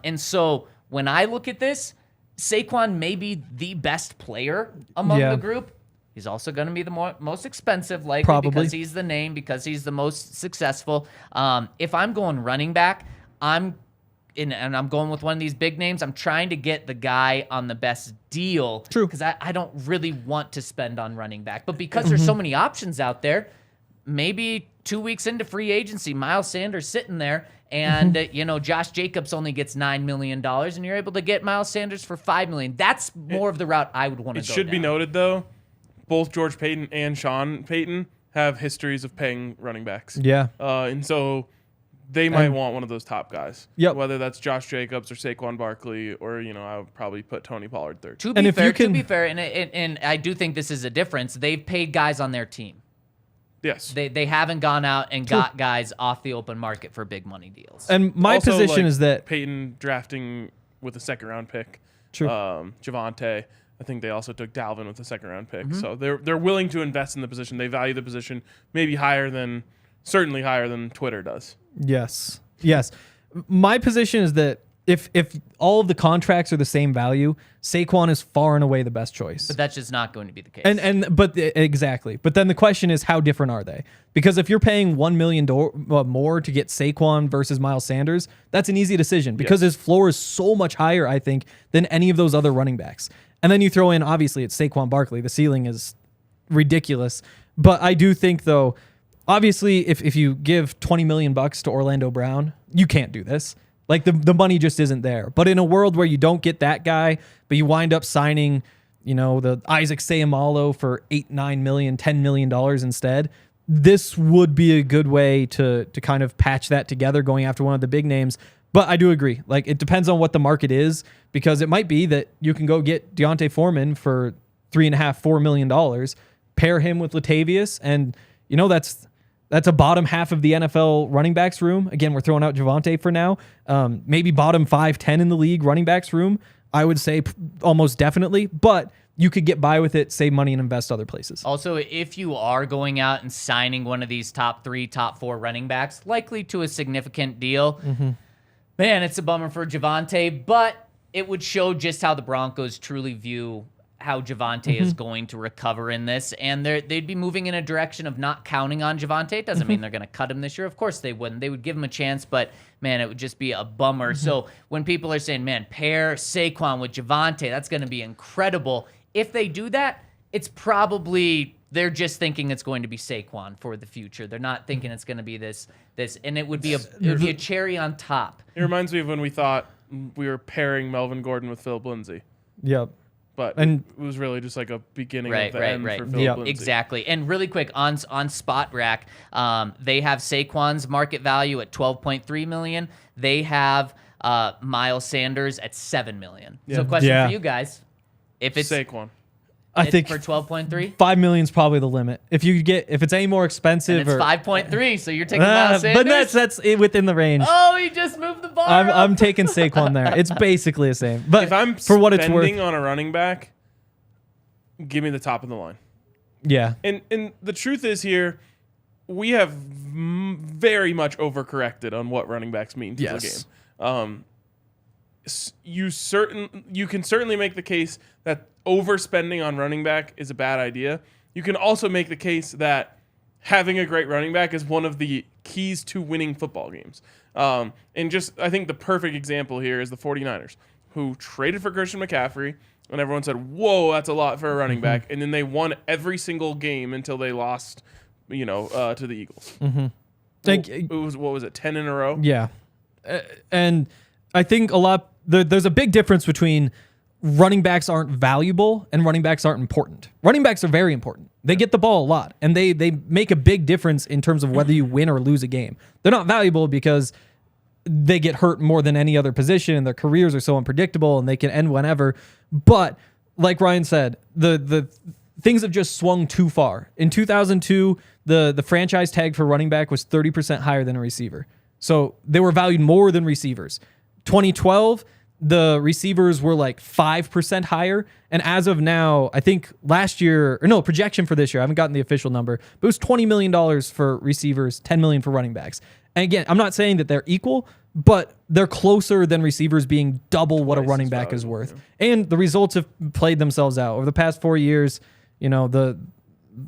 And so when I look at this, Saquon may be the best player among the group. He's also going to be the most expensive, likely, because he's the name, because he's the most successful. If I'm going running back, and I'm going with one of these big names, I'm trying to get the guy on the best deal. True. Because I don't really want to spend on running back. But because there's so many options out there, maybe 2 weeks into free agency, Miles Sanders sitting there, and Josh Jacobs only gets $9 million, and you're able to get Miles Sanders for $5 million. That's more of the route I would want to go It should be down. noted, though, both George Paton and Sean Payton have histories of paying running backs. Yeah. And so they might want one of those top guys. Yep. Whether that's Josh Jacobs or Saquon Barkley, or I would probably put Tony Pollard third. To be fair, and I do think this is a difference. They've paid guys on their team. Yes. They haven't gone out and got guys off the open market for big money deals. And my Also, position like, is that Payton drafting with a second-round pick. True. Javonte. I think they also took Dalvin with a second-round pick. So they're willing to invest in the position. They value the position maybe certainly higher than Twitter does. Yes. My position is that if all of the contracts are the same value, Saquon is far and away the best choice. But that's just not going to be the case. Exactly. But then the question is, how different are they? Because if you're paying $1 million more to get Saquon versus Miles Sanders, that's an easy decision because his floor is so much higher, I think, than any of those other running backs. And then you throw in, obviously, it's Saquon Barkley. The ceiling is ridiculous. But I do think, though, obviously, if you give $20 million to Orlando Brown, you can't do this. Like, the money just isn't there. But in a world where you don't get that guy, but you wind up signing, the Isaac Seumalo for $8, $9 million, $10 million instead, this would be a good way to kind of patch that together going after one of the big names. But I do agree. Like, it depends on what the market is, because it might be that you can go get Deontay Foreman for $3.5, $4 million, pair him with Latavius, and, that's a bottom half of the NFL running backs room. Again, we're throwing out Javonte for now. Maybe bottom 5-10 in the league running backs room. I would say almost definitely, but you could get by with it, save money, and invest other places. Also, if you are going out and signing one of these top 3, top 4 running backs, likely to a significant deal, man, it's a bummer for Javonte, but it would show just how the Broncos truly view how Javonte is going to recover in this, and they'd be moving in a direction of not counting on Javonte. It doesn't mean they're going to cut him this year. Of course they wouldn't. They would give him a chance, but, man, it would just be a bummer. So when people are saying, man, pair Saquon with Javonte, that's going to be incredible. If they do that, it's probably they're just thinking it's going to be Saquon for the future. They're not thinking it's going to be this, and it would be a cherry on top. It reminds me of when we thought we were pairing Melvin Gordon with Philip Lindsay. Yep. But it was really just like a beginning of the end for Philip Lindsay. Exactly. And really quick, on Spot Rack, they have Saquon's market value at $12.3 million. They have Miles Sanders at $7 million. Yeah. So question for you guys. If it's Saquon. I think for 12.3, $5 million is probably the limit. If it's any more expensive, and it's 5.3, so you're taking Miles Sanders. But that's within the range. Oh, he just moved the bar. I'm taking Saquon there. It's basically the same. But if I'm for what it's worth, spending on a running back, give me the top of the line. Yeah. And the truth is here, we have very much overcorrected on what running backs mean to the game. You can certainly make the case that overspending on running back is a bad idea. You can also make the case that having a great running back is one of the keys to winning football games. And I think the perfect example here is the 49ers, who traded for Christian McCaffrey, and everyone said, whoa, that's a lot for a running back. And then they won every single game until they lost, to the Eagles. It was, what was it, 10 in a row? Yeah. And I think there's a big difference between running backs aren't valuable and running backs aren't important. Running backs are very important. They get the ball a lot, and they make a big difference in terms of whether you win or lose a game. They're not valuable because they get hurt more than any other position, and their careers are so unpredictable, and they can end whenever. But like Ryan said, the things have just swung too far. In 2002, the franchise tag for running back was 30% higher than a receiver. So they were valued more than receivers. 2012, the receivers were like 5% higher. And as of now, I think projection for this year, I haven't gotten the official number, but it was $20 million for receivers, $10 million for running backs. And again, I'm not saying that they're equal, but they're closer than receivers being double what a running back is worth. Yeah. And the results have played themselves out. Over the past 4 years, the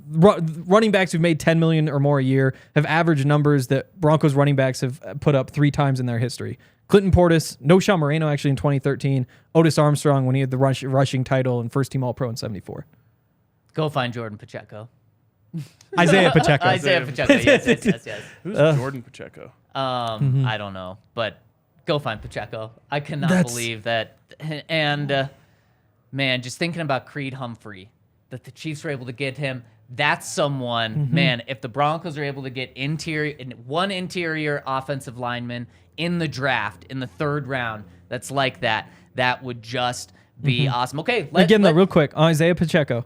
running backs who've made $10 million or more a year have averaged numbers that Broncos running backs have put up 3 times in their history. Clinton Portis, Sean Moreno actually in 2013, Otis Armstrong when he had the rushing title and first team All-Pro in 74. Go find Jordan Pacheco. Isaiah Pacheco. Isaiah Pacheco, yes. Who's Jordan Pacheco? I don't know, but go find Pacheco. I cannot believe that. And, man, just thinking about Creed Humphrey, that the Chiefs were able to get him. That's someone, man, if the Broncos are able to get one interior offensive lineman in the draft in the 3rd round that's like that would just be awesome. Okay, real quick, Isaiah Pacheco.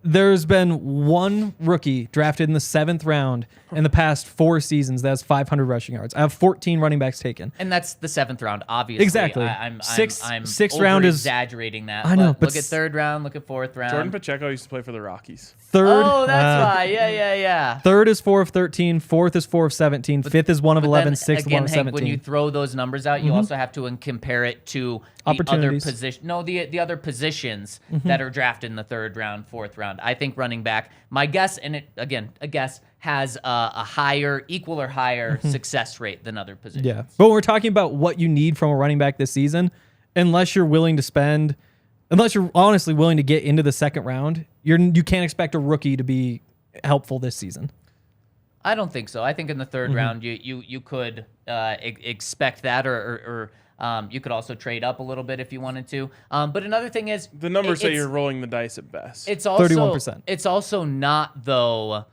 There's been one rookie drafted in the 7th round in the past 4 seasons that has 500 rushing yards. I have 14 running backs taken. And that's the 7th round, obviously. Exactly. I'm Sixth round is exaggerating that. I know, but look at 3rd round, look at 4th round. Jordan Pacheco used to play for the Rockies. 3rd. Oh, that's why. Yeah. 3rd is 4 of 13. 4th is 4 of 17. 5th is 1 of 11. 6th is 1 again, of Hank, 17. when you throw those numbers out, you also have to compare it to the other Opportunities. position. No, the other positions that are drafted in the 3rd round, 4th round. I think running back. My guess, and it again a guess, has a higher, equal or higher success rate than other positions. Yeah, but we're talking about what you need from a running back this season. Unless you're honestly willing to get into the 2nd round, you can't expect a rookie to be helpful this season. I don't think so. I think in the 3rd round you could expect that, or you could also trade up a little bit if you wanted to. But another thing is The numbers say you're rolling the dice at best. It's also 31%. It's also not though.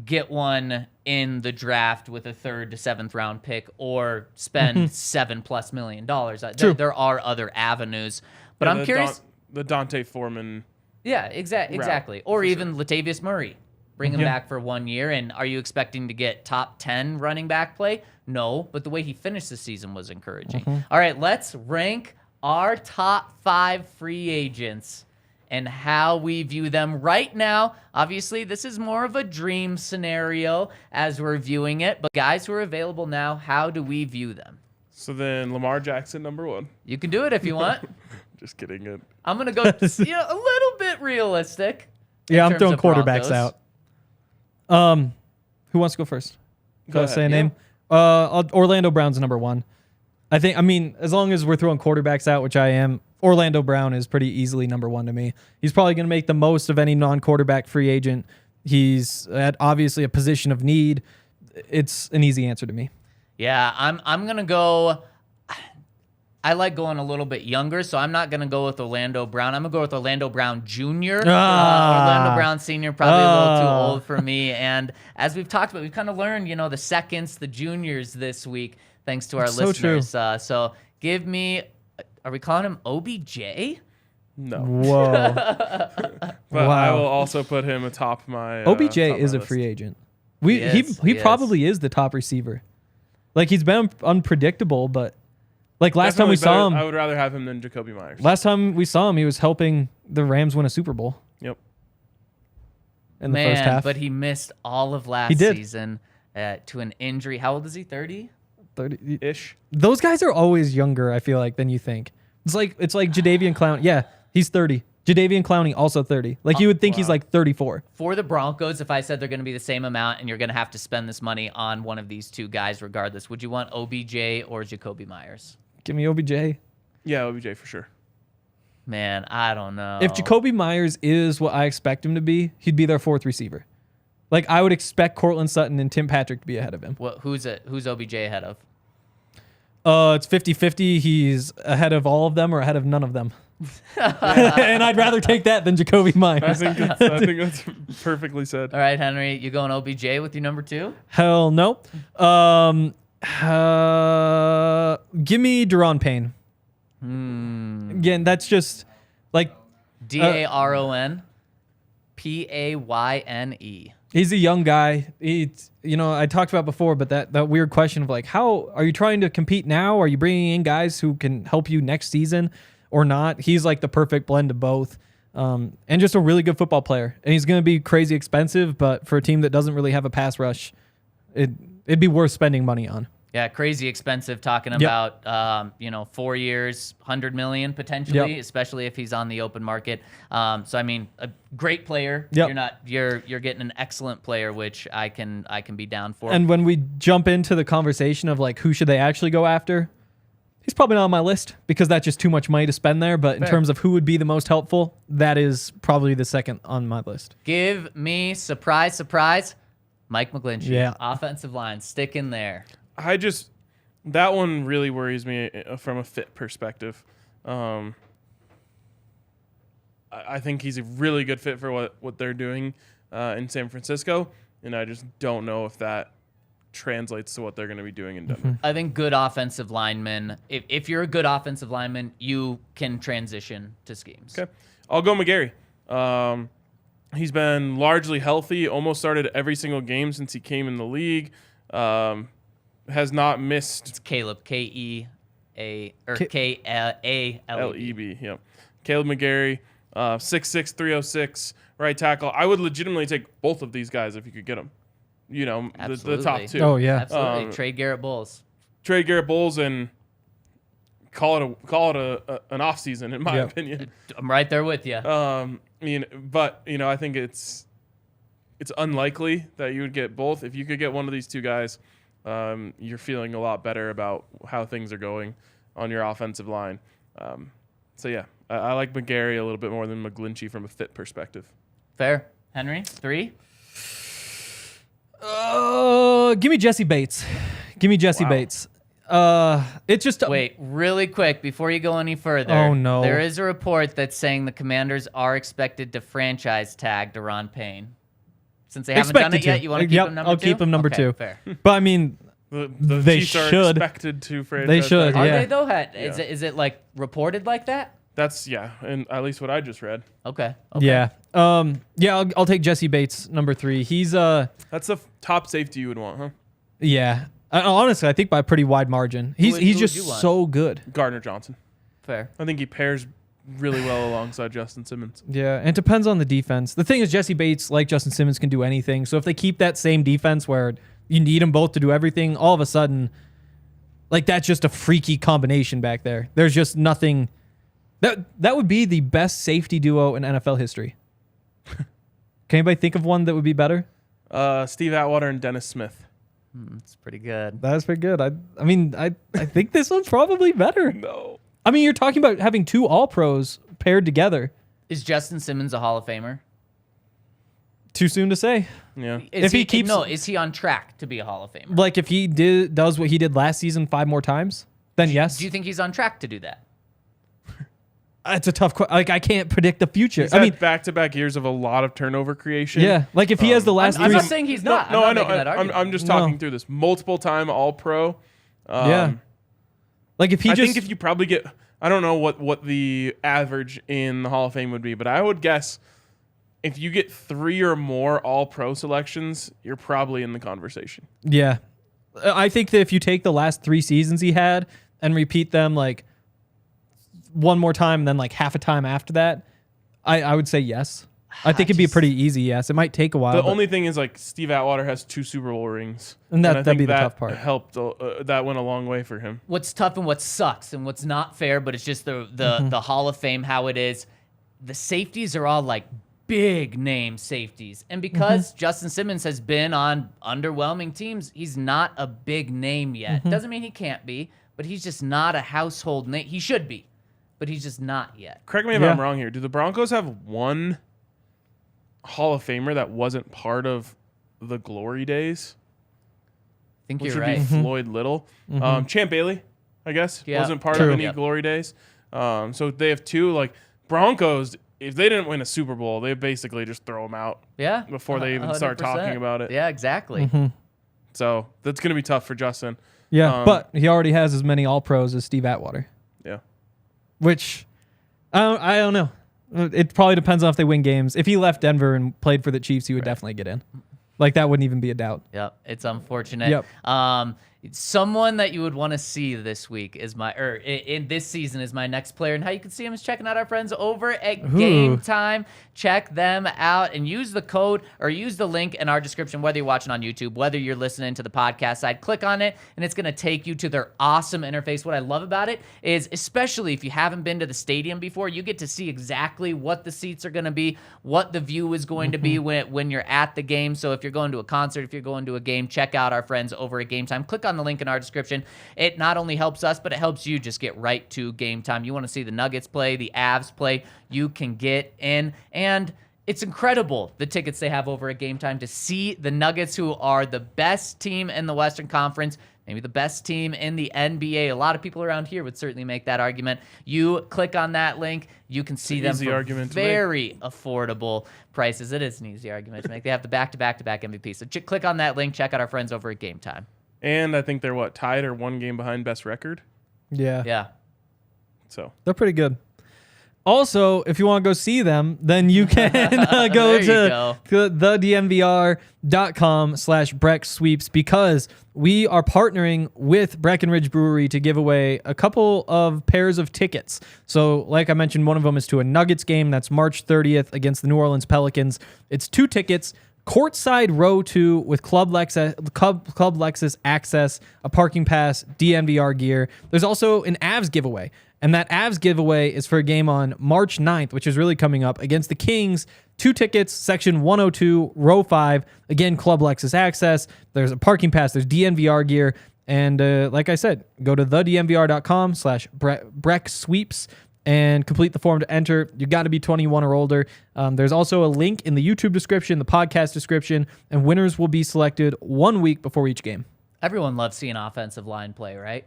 Get one in the draft with a 3rd to 7th round pick, or spend $7+ million. True. There are other avenues, but Yeah, I'm curious. The Dante Foreman. Yeah, exactly. Or even Latavius Murray. Bring him back for 1 year. And are you expecting to get top 10 running back play? No, but the way he finished the season was encouraging. All right, let's rank our top 5 free agents and how we view them right now. Obviously, this is more of a dream scenario as we're viewing it, but guys who are available now, how do we view them? So then Lamar Jackson, number 1. You can do it if you want. Just kidding. I'm going to go a little bit realistic. Yeah, in I'm terms throwing of quarterbacks Broncos. out. Who wants to go first? Go Say a ahead. name. Orlando Brown's number 1. I mean, as long as we're throwing quarterbacks out, which I am, Orlando Brown is pretty easily number 1 to me. He's probably going to make the most of any non-quarterback free agent. He's at obviously a position of need. It's an easy answer to me. Yeah, I'm going to go. I like going a little bit younger, so I'm not going to go with Orlando Brown. I'm going to go with Orlando Brown Jr. Orlando Brown Sr., probably a little too old for me. And as we've talked about, we've kind of learned, the seconds, the juniors this week, thanks to our listeners. So give me, are we calling him OBJ? No. Whoa. But I will also put him atop my OBJ top is my a list. free agent. He is. He probably is the top receiver. Like, he's been unpredictable, but like last time we saw him, I would rather have him than Jacoby Myers. last time we saw him, he was helping the Rams win a Super Bowl Yep. in the first half. But he missed all of last He did. season to an injury. How old is he? 30? 30-ish. Those guys are always younger, I feel like, than you think. It's like Jadeveon Clowney. Yeah, he's 30. Jadeveon Clowney also 30. Like, you would think he's like 34. For the Broncos, if I said they're going to be the same amount and you're going to have to spend this money on one of these two guys regardless, would you want OBJ or Jacoby Myers? Give me OBJ. Yeah, OBJ for sure. Man, I don't know. If Jacoby Myers is what I expect him to be, he'd be their 4th receiver. Like, I would expect Cortland Sutton and Tim Patrick to be ahead of him. Who's OBJ ahead of? It's 50-50. He's ahead of all of them or ahead of none of them. And I'd rather take that than Jacoby I Myers. think that's perfectly said. All right, Henry, you going OBJ with your number 2? Hell no. Give me Deron Payne. Again, that's just like DARON PAYNE. he's a young guy. I talked about before, but that weird question of like, how are you trying to compete now? Are you bringing in guys who can help you next season or not? He's like the perfect blend of both. And just a really good football player. And he's going to be crazy expensive, but for a team that doesn't really have a pass rush, it'd be worth spending money on. Yeah, crazy expensive. Talking about 4 years, $100 million potentially, especially if he's on the open market. So I mean, a great player. Yep. You're getting an excellent player, which I can be down for. And when we jump into the conversation of like who should they actually go after, he's probably not on my list because that's just too much money to spend there. But in terms of who would be the most helpful, that is probably the second on my list. Give me surprise, Mike McGlinchey. Yeah. Offensive line, stick in there. That one really worries me from a fit perspective. I think he's a really good fit for what they're doing in San Francisco, and I just don't know if that translates to what they're going to be doing in Denver. I think good offensive linemen, if you're a good offensive lineman, you can transition to schemes. Okay. I'll go McGarry. He's been largely healthy, almost started every single game since he came in the league. Has not missed. It's Caleb, K-E-A, or K-A-L-E-B. Yep. Caleb McGarry, 6'6", 306, right tackle. I would legitimately take both of these guys if you could get them. You know, the top two. Oh, yeah. Absolutely. Trade Garrett Bowles. Trade Garrett Bowles and call it an off season, in my opinion. I'm right there with you. I think it's unlikely that you would get both. If you could get one of these two guys, you're feeling a lot better about how things are going on your offensive line. I like McGarry a little bit more than McGlinchey from a fit perspective. Fair. Henry, 3? Give me Jesse Bates. Bates. It's just wait, really quick before you go any further. Oh no! There is a report that's saying the Commanders are expected to franchise tag Daron Payne. Since they haven't done it yet, you want to keep him number 2? I'll keep him number 2. Fair. But I mean, the they Chiefs should. Are expected to franchise. They should. Are Yeah. they though? Is it like reported like that? That's and at least what I just read. Okay. Yeah. I'll take Jesse Bates number 3. He's That's the top safety you would want, huh? Yeah. Honestly, I think by a pretty wide margin. He's who would just you want? so good. Gardner Johnson. Fair. I think he pairs really well alongside Justin Simmons. Yeah, and it depends on the defense. The thing is, Jesse Bates, like Justin Simmons, can do anything. So if they keep that same defense where you need them both to do everything, all of a sudden, like that's just a freaky combination back there. There's just nothing. That would be the best safety duo in NFL history. Can anybody think of one that would be better? Steve Atwater and Dennis Smith. It's pretty good. That's pretty good. I think this one's probably better. No. I mean, you're talking about having 2 All-Pros paired together. Is Justin Simmons a Hall of Famer? Too soon to say. Yeah. Is he on track to be a Hall of Famer? Like if he does what he did last season 5 more times, then yes. Do you think he's on track to do that? It's a tough question. Like I can't predict the future. He's had back-to-back years of a lot of turnover creation. Yeah. Like if he has the last I'm 3 not saying he's not. No, I'm I know. not making that argument. I'm just talking through this. Multiple time All-Pro. Yeah. Like if he I think if you probably get, I don't know what the average in the Hall of Fame would be, but I would guess if you get 3 or more All-Pro selections, you're probably in the conversation. Yeah. I think that if you take the last 3 seasons he had and repeat them like one more time and then like half a time after that, I would say yes. I think it'd be a pretty easy yes. It might take a while. The only thing is like Steve Atwater has 2 Super Bowl rings. And I that'd think be the that tough part. Helped. That went a long way for him. What's tough and what sucks and what's not fair, but it's just the Hall of Fame how it is. The safeties are all like big name safeties. And because Justin Simmons has been on underwhelming teams, he's not a big name yet. Doesn't mean he can't be, but he's just not a household name. He should be, but he's just not yet. Correct me if I'm wrong here. Do the Broncos have one Hall of Famer that wasn't part of the glory days? I think Which you're would right. be Floyd Little. Champ Bailey, I guess, wasn't part of any glory days. So they have 2. Like Broncos, if they didn't win a Super Bowl, they basically just throw them out before they even start 100%. talking about it. Yeah, exactly. So that's going to be tough for Justin. Yeah, but he already has as many All-Pros as Steve Atwater. Yeah. Which, I don't know. It probably depends on if they win games. If he left Denver and played for the Chiefs, he would definitely get in. Like, that wouldn't even be a doubt. Yep, it's unfortunate. Yep. Someone that you would want to see this week is in this season is my next player, and how you can see him is checking out our friends over at Game Time. Check them out and use the code or use the link in our description, whether you're watching on YouTube, whether you're listening to the podcast side. Click on it, and it's going to take you to their awesome interface. What I love about it is, especially if you haven't been to the stadium before, you get to see exactly what the seats are going to be, what the view is going to be when you're at the game. So if you're going to a concert, if you're going to a game, check out our friends over at Game Time. Click on the link in our description. It not only helps us, but it helps you just get right to Game Time. You want to see the Nuggets play, the Avs play, you can get in. And it's incredible, the tickets they have over at Game Time, to see the Nuggets, who are the best team in the Western Conference, maybe the best team in the NBA. A lot of people around here would certainly make that argument. You click on that link, you can see them for very affordable prices. It is an easy argument to make. They have the back-to-back-to-back MVP. So click on that link, check out our friends over at Game Time. And I think they're tied or 1 game behind best record. Yeah. Yeah. So they're pretty good. Also, if you want to go see them, then you can go to thednvr.com/Breck Sweeps, because we are partnering with Breckenridge Brewery to give away a couple of pairs of tickets. So, like I mentioned, one of them is to a Nuggets game. That's March 30th against the New Orleans Pelicans. It's 2 tickets, courtside row 2 with Club Lexus access, a parking pass, DNVR gear. There's also an Avs giveaway. And that Avs giveaway is for a game on March 9th, which is really coming up, against the Kings. 2 tickets, section 102, row 5. Again, Club Lexus access. There's a parking pass. There's DNVR gear. And like I said, go to thednvr.com/Breck Sweeps and complete the form to enter. You got to be 21 or older. There's also a link in the YouTube description, the podcast description, and winners will be selected 1 week before each game. Everyone loves seeing offensive line play, right?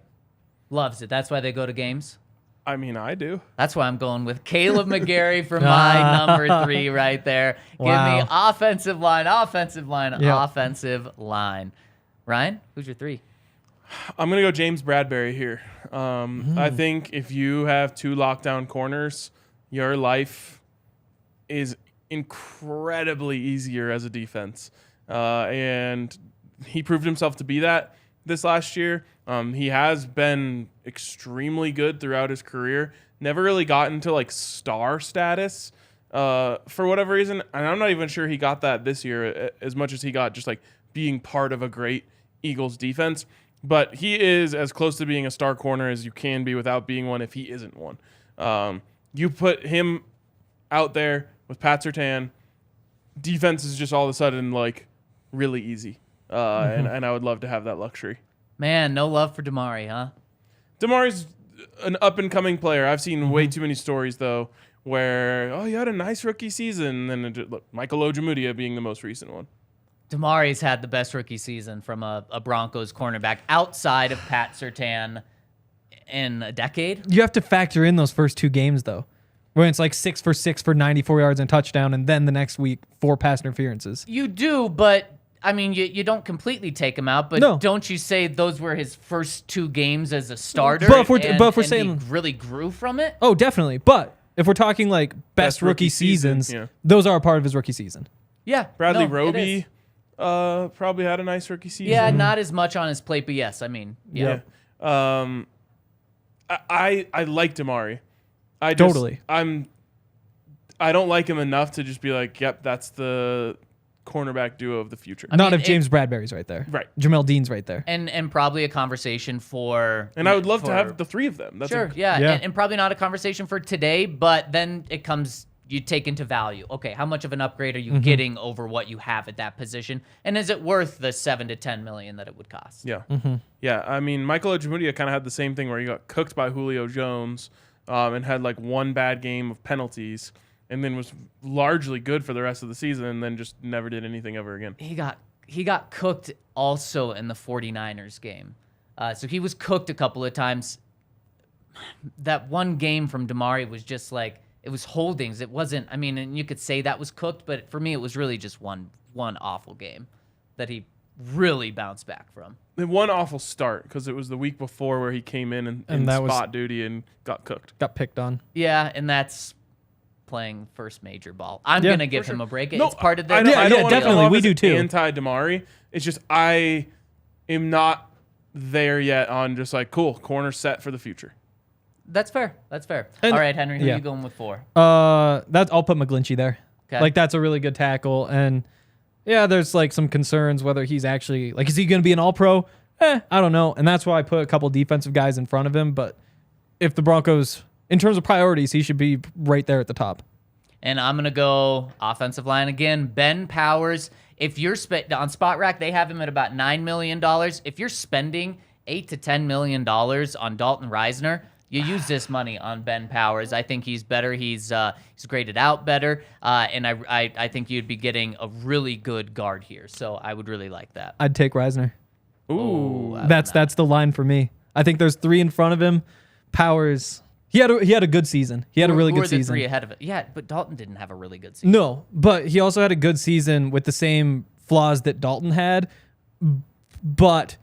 Loves it. That's why they go to games. I mean, I do. That's why I'm going with Caleb McGarry for my number 3 right there. Give me offensive line, offensive line. Ryan, who's your 3? I'm going to go James Bradbury here. I think if you have 2 lockdown corners, your life is incredibly easier as a defense. And he proved himself to be that this last year. He has been extremely good throughout his career. Never really got into like star status for whatever reason. And I'm not even sure he got that this year as much as he got just like being part of a great Eagles defense. But he is as close to being a star corner as you can be without being one if he isn't one. You put him out there with Pat Surtain, defense is just all of a sudden like really easy. And I would love to have that luxury. Man, no love for Damari, huh? Damari's an up-and-coming player. I've seen way too many stories, though, where, you had a nice rookie season, and then Michael Ojemudia being the most recent one. Damari's had the best rookie season from a Broncos cornerback outside of Pat Surtain in a decade. You have to factor in those first 2 games, though, when it's like 6 for 6 for 94 yards and touchdown, and then the next week 4 pass interferences. You do, but I mean, you don't completely take him out, but don't you say those were his first 2 games as a starter? But if we're saying he really grew from it? Oh, definitely. But if we're talking like best rookie seasons, those are a part of his rookie season. Yeah. Bradley Roby probably had a nice rookie season. Yeah, not as much on his plate, but yes, I mean, yeah. I like Damari. I don't like him enough to just be like, yep, that's the cornerback duo of the future. Not if James Bradbury's right there. Right. Jamel Dean's right there. And probably a conversation for... And I would love to have the 3 of them. That's And probably not a conversation for today, but then it comes... You take into value. Okay, how much of an upgrade are you getting over what you have at that position? And is it worth the $7 to $10 million that it would cost? Yeah. Yeah, I mean, Michael Ojemudia kind of had the same thing where he got cooked by Julio Jones and had like 1 bad game of penalties, and then was largely good for the rest of the season, and then just never did anything ever again. He got cooked also in the 49ers game. So he was cooked a couple of times. That one game from Damari was just like, it was holdings. It wasn't, I mean, and you could say that was cooked, but for me, it was really just one awful game that he really bounced back from. One awful start, because it was the week before where he came in and that spot duty and got cooked. Got picked on. Yeah, and that's playing first major ball. I'm going to give him a break. No, it's part of the... I don't definitely. We do too. Anti-Damari. It's just I am not there yet on just like, cool, corner set for the future. That's fair. And, all right, Henry, who are you going with 4? I'll put McGlinchey there. Okay. Like, that's a really good tackle. And, yeah, there's, like, some concerns whether he's actually... Like, is he going to be an all-pro? I don't know. And that's why I put a couple defensive guys in front of him. But if the Broncos... In terms of priorities, he should be right there at the top. And I'm going to go offensive line again. Ben Powers. If you're... on Spot Rack, they have him at about $9 million. If you're spending $8 to $10 million on Dalton Reisner... You use this money on Ben Powers. I think he's better. He's graded out better, and I think you'd be getting a really good guard here. So I would really like that. I'd take Reisner. Ooh, that's the line for me. I think there's 3 in front of him. Powers. He had a good season. He had a really good season. 3 ahead of it. Yeah, but Dalton didn't have a really good season. No, but he also had a good season with the same flaws that Dalton had, but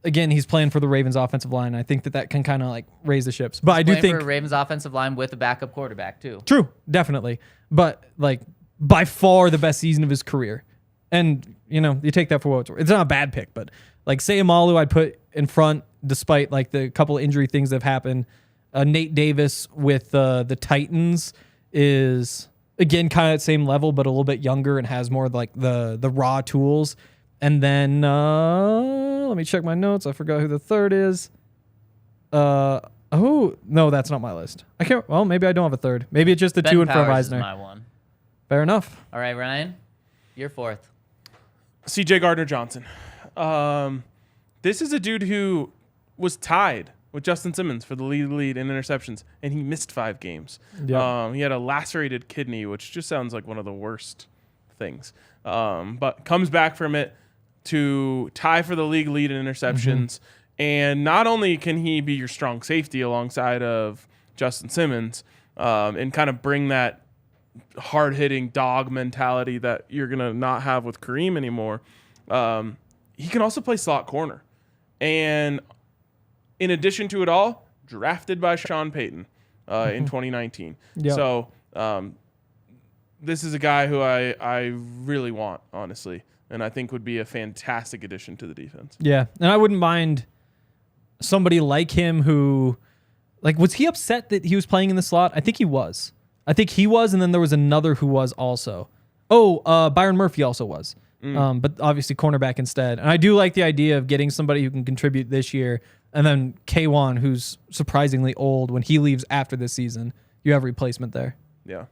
again, he's playing for the Ravens offensive line. I think that can kind of like raise the ships. But I do think for Ravens offensive line with a backup quarterback too. True, definitely. But like by far the best season of his career. And, you take that for what it's worth. It's not a bad pick, but like Sayamalu I'd put in front despite like the couple of injury things that have happened. Nate Davis with the Titans is, again, kind of at the same level, but a little bit younger and has more like the raw tools. And then let me check my notes. I forgot who the third is. No, that's not my list. I can't. Well, maybe I don't have a third. Maybe it's just the Ben two in front of Powers Eisner. is my one. Fair enough. All right, Ryan, you're fourth. C.J. Gardner-Johnson. This is a dude who was tied with Justin Simmons for the lead in interceptions, and he missed 5 games. Yep. He had a lacerated kidney, which just sounds like one of the worst things. But comes back from it to tie for the league lead in interceptions. And not only can he be your strong safety alongside of Justin Simmons and kind of bring that hard-hitting dog mentality that you're going to not have with Kareem anymore, he can also play slot corner. And in addition to it all, drafted by Sean Payton in 2019. Yep. So this is a guy who I really want, honestly, and I think would be a fantastic addition to the defense. Yeah, and I wouldn't mind somebody like him who, like, was he upset that he was playing in the slot? I think he was. And then there was another who was also. Byron Murphy also was. But obviously cornerback instead. And I do like the idea of getting somebody who can contribute this year, and then K1, who's surprisingly old. When he leaves after this season, you have replacement there. Yeah.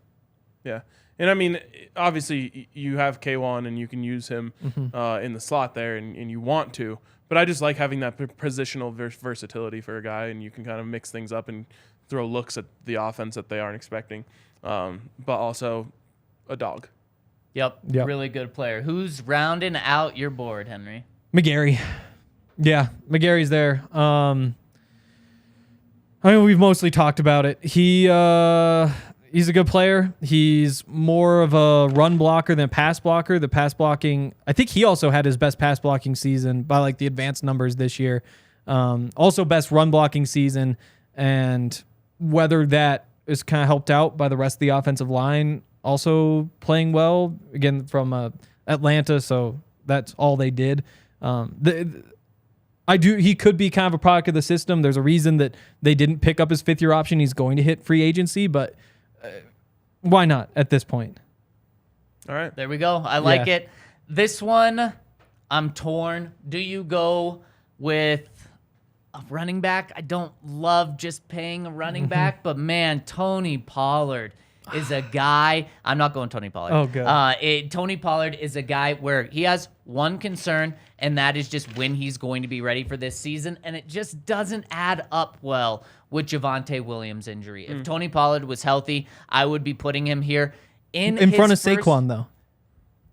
And I mean, obviously you have K1 and you can use him in the slot there, and you want to. But I just like having that positional versatility for a guy, and you can kind of mix things up and throw looks at the offense that they aren't expecting, but also a dog. Yep. Really good player. Who's rounding out your board, Henry? McGarry. Yeah, McGarry's there. I mean, we've mostly talked about it. He's a good player. He's more of a run blocker than a pass blocker. The pass blocking, I think he also had his best pass blocking season by like the advanced numbers this year. Also best run blocking season, and whether that is kind of helped out by the rest of the offensive line also playing well, again, from Atlanta, so that's all they did. He could be kind of a product of the system. There's a reason that they didn't pick up his 5th-year option. He's going to hit free agency, but why not at this point? All right. There we go. I like it. This one, I'm torn. Do you go with a running back? I don't love just paying a running back, but man, Tony Pollard is a guy. I'm not going Tony Pollard. Oh, good. Tony Pollard is a guy where he has one concern, and that is just when he's going to be ready for this season, and it just doesn't add up well with Javonte Williams' injury. If Tony Pollard was healthy, I would be putting him here in front of Saquon, though.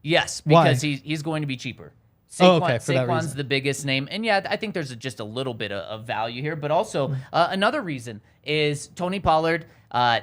Yes, because he's going to be cheaper. Saquon's the biggest name. And yeah, I think there's just a little bit of value here. But also, another reason is Tony Pollard,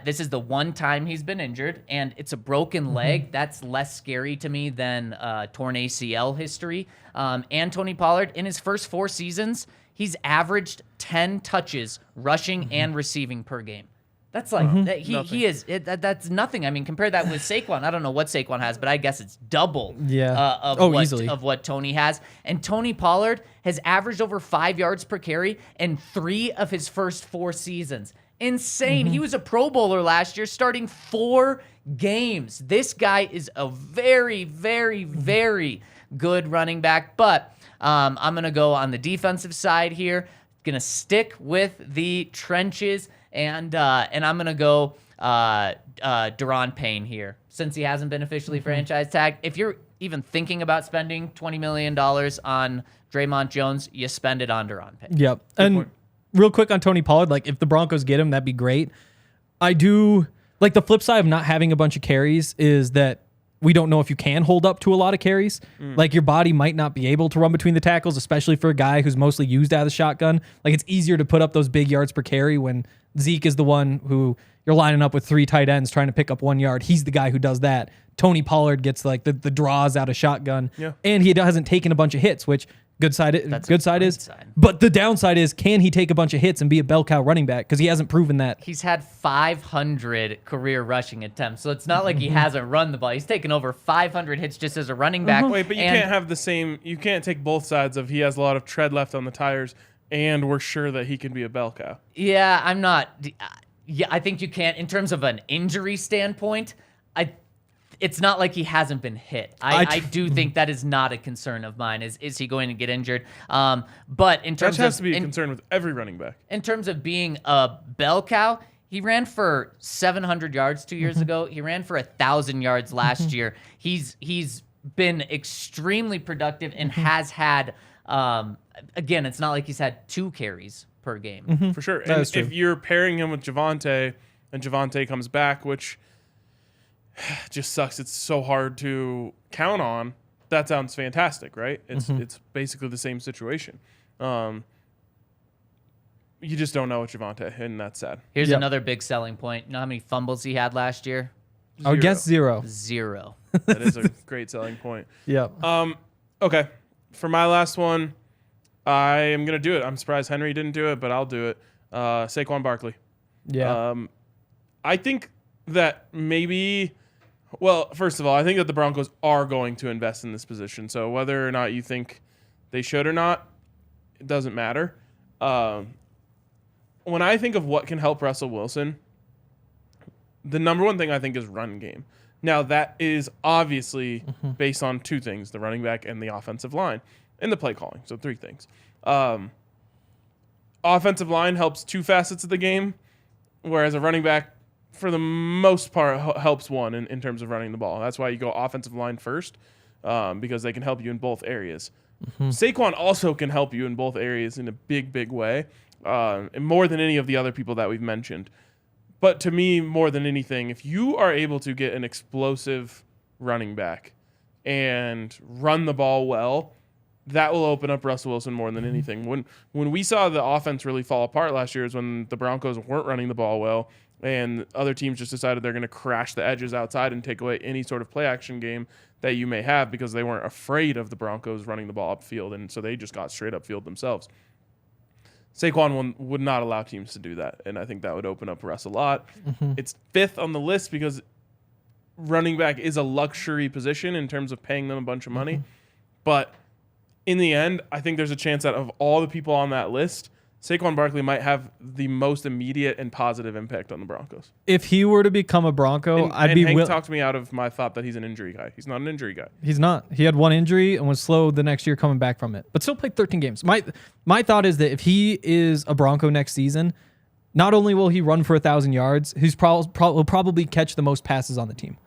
this is the one time he's been injured, and it's a broken leg. That's less scary to me than torn ACL history. And Tony Pollard, in his first 4 seasons, he's averaged 10 touches rushing and receiving per game. That's like that's nothing. I mean, compare that with Saquon. I don't know what Saquon has, but I guess it's double of what Tony has. And Tony Pollard has averaged over 5 yards per carry in 3 of his first 4 seasons. Insane. He was a Pro Bowler last year, starting 4 games. This guy is a very, very, very good running back. But I'm going to go on the defensive side here. Going to stick with the trenches. And I'm going to go Daron Payne here, since he hasn't been officially franchise tagged. If you're even thinking about spending $20 million on Draymond Jones, you spend it on Daron Payne. Yep. And real quick on Tony Pollard, like if the Broncos get him, that'd be great. I do like the flip side of not having a bunch of carries is that we don't know if you can hold up to a lot of carries. Like your body might not be able to run between the tackles, especially for a guy who's mostly used out of the shotgun. Like it's easier to put up those big yards per carry when Zeke is the one who you're lining up with 3 tight ends trying to pick up 1 yard. He's the guy who does that. Tony Pollard gets like the draws out of shotgun, and he hasn't taken a bunch of hits, which good side is. But the downside is, can he take a bunch of hits and be a bell cow running back? Because he hasn't proven that. He's had 500 career rushing attempts, so it's not like he hasn't run the ball. He's taken over 500 hits just as a running back. Wait, but you can't have the same. You can't take both sides of he has a lot of tread left on the tires, and we're sure that he can be a bell cow. Yeah, I'm not. Yeah, I think you can't. In terms of an injury standpoint, it's not like he hasn't been hit. I do think that is not a concern of mine. Is he going to get injured? But in terms that has to be a concern with every running back. In terms of being a bell cow, he ran for 700 yards 2 years ago. He ran for 1,000 yards last year. He's been extremely productive and has had. Again, it's not like he's had 2 carries per game. For sure. And if you're pairing him with Javonte and Javonte comes back, which just sucks, it's so hard to count on, that sounds fantastic, right? It's basically the same situation. You just don't know with Javonte, and that's sad. Here's another big selling point. You know how many fumbles he had last year? I would guess 0. 0. That is a great selling point. Yeah. Okay. For my last one, I am going to do it. I'm surprised Henry didn't do it, but I'll do it. Saquon Barkley. Yeah. I think that maybe, well, first of all, I think that the Broncos are going to invest in this position. So whether or not you think they should or not, it doesn't matter. When I think of what can help Russell Wilson, the number one thing I think is run game. Now, that is obviously based on 2 things, the running back and the offensive line, and the play calling. So 3 things. Offensive line helps 2 facets of the game, whereas a running back, for the most part, helps 1 in terms of running the ball. That's why you go offensive line first, because they can help you in both areas. Saquon also can help you in both areas in a big, big way, and more than any of the other people that we've mentioned. But to me, more than anything, if you are able to get an explosive running back and run the ball well, that will open up Russell Wilson more than anything. When we saw the offense really fall apart last year is when the Broncos weren't running the ball well, and other teams just decided they're going to crash the edges outside and take away any sort of play action game that you may have because they weren't afraid of the Broncos running the ball upfield, and so they just got straight upfield themselves. Saquon would not allow teams to do that, and I think that would open up Russ a lot. It's 5th on the list because running back is a luxury position in terms of paying them a bunch of money. But in the end, I think there's a chance that of all the people on that list, Saquon Barkley might have the most immediate and positive impact on the Broncos. If he were to become a Bronco, I'd be Hank talked me out of my thought that he's an injury guy. He's not an injury guy. He's not. He had 1 injury and was slow the next year coming back from it, but still played 13 games. My thought is that if he is a Bronco next season, not only will he run for 1,000 yards, he's will probably catch the most passes on the team.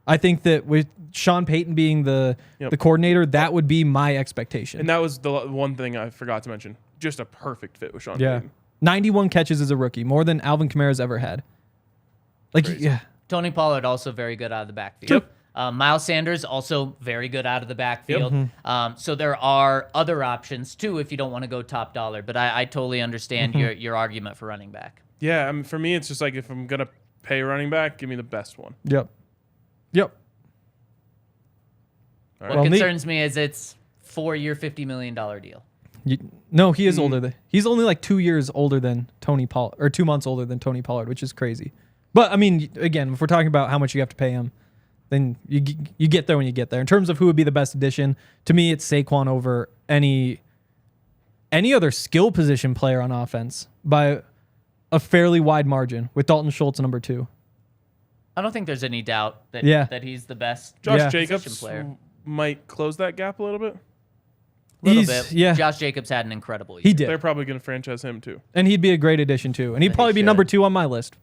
I think that with Sean Payton being the coordinator, that would be my expectation. And that was the one thing I forgot to mention. Just a perfect fit with Sean Payton. 91 catches as a rookie, more than Alvin Kamara's ever had. Tony Pollard also very good out of the backfield. Miles Sanders also very good out of the backfield. So there are other options too if you don't want to go top dollar. But I totally understand your argument for running back. Yeah, I mean, for me, it's just like if I'm gonna pay running back, give me the best one. Yep. What concerns me is it's 4-year, $50 million deal. No, he is older. He's only like 2 years older than Tony Pollard, or 2 months older than Tony Pollard, which is crazy. But I mean, again, if we're talking about how much you have to pay him, then you get there when you get there. In terms of who would be the best addition, to me, it's Saquon over any other skill position player on offense by a fairly wide margin, with Dalton Schultz number 2. I don't think there's any doubt that he's the best. Josh Jacobs might close that gap a little bit. Josh Jacobs had an incredible year. He did. They're probably going to franchise him too. And he'd be a great addition too. And he'd probably be number 2 on my list.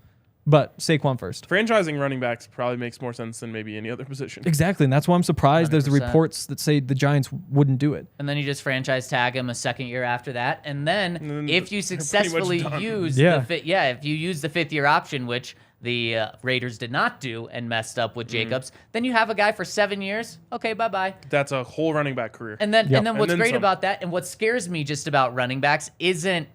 But Saquon first. Franchising running backs probably makes more sense than maybe any other position. Exactly. And that's why I'm surprised 100%. There's reports that say the Giants wouldn't do it. And then you just franchise tag him a second year after that. And then if you successfully use if you use the 5th year option, which the Raiders did not do and messed up with Jacobs, then you have a guy for 7 years. Okay, bye-bye. That's a whole running back career. And then what's great about that, and what scares me just about running backs isn't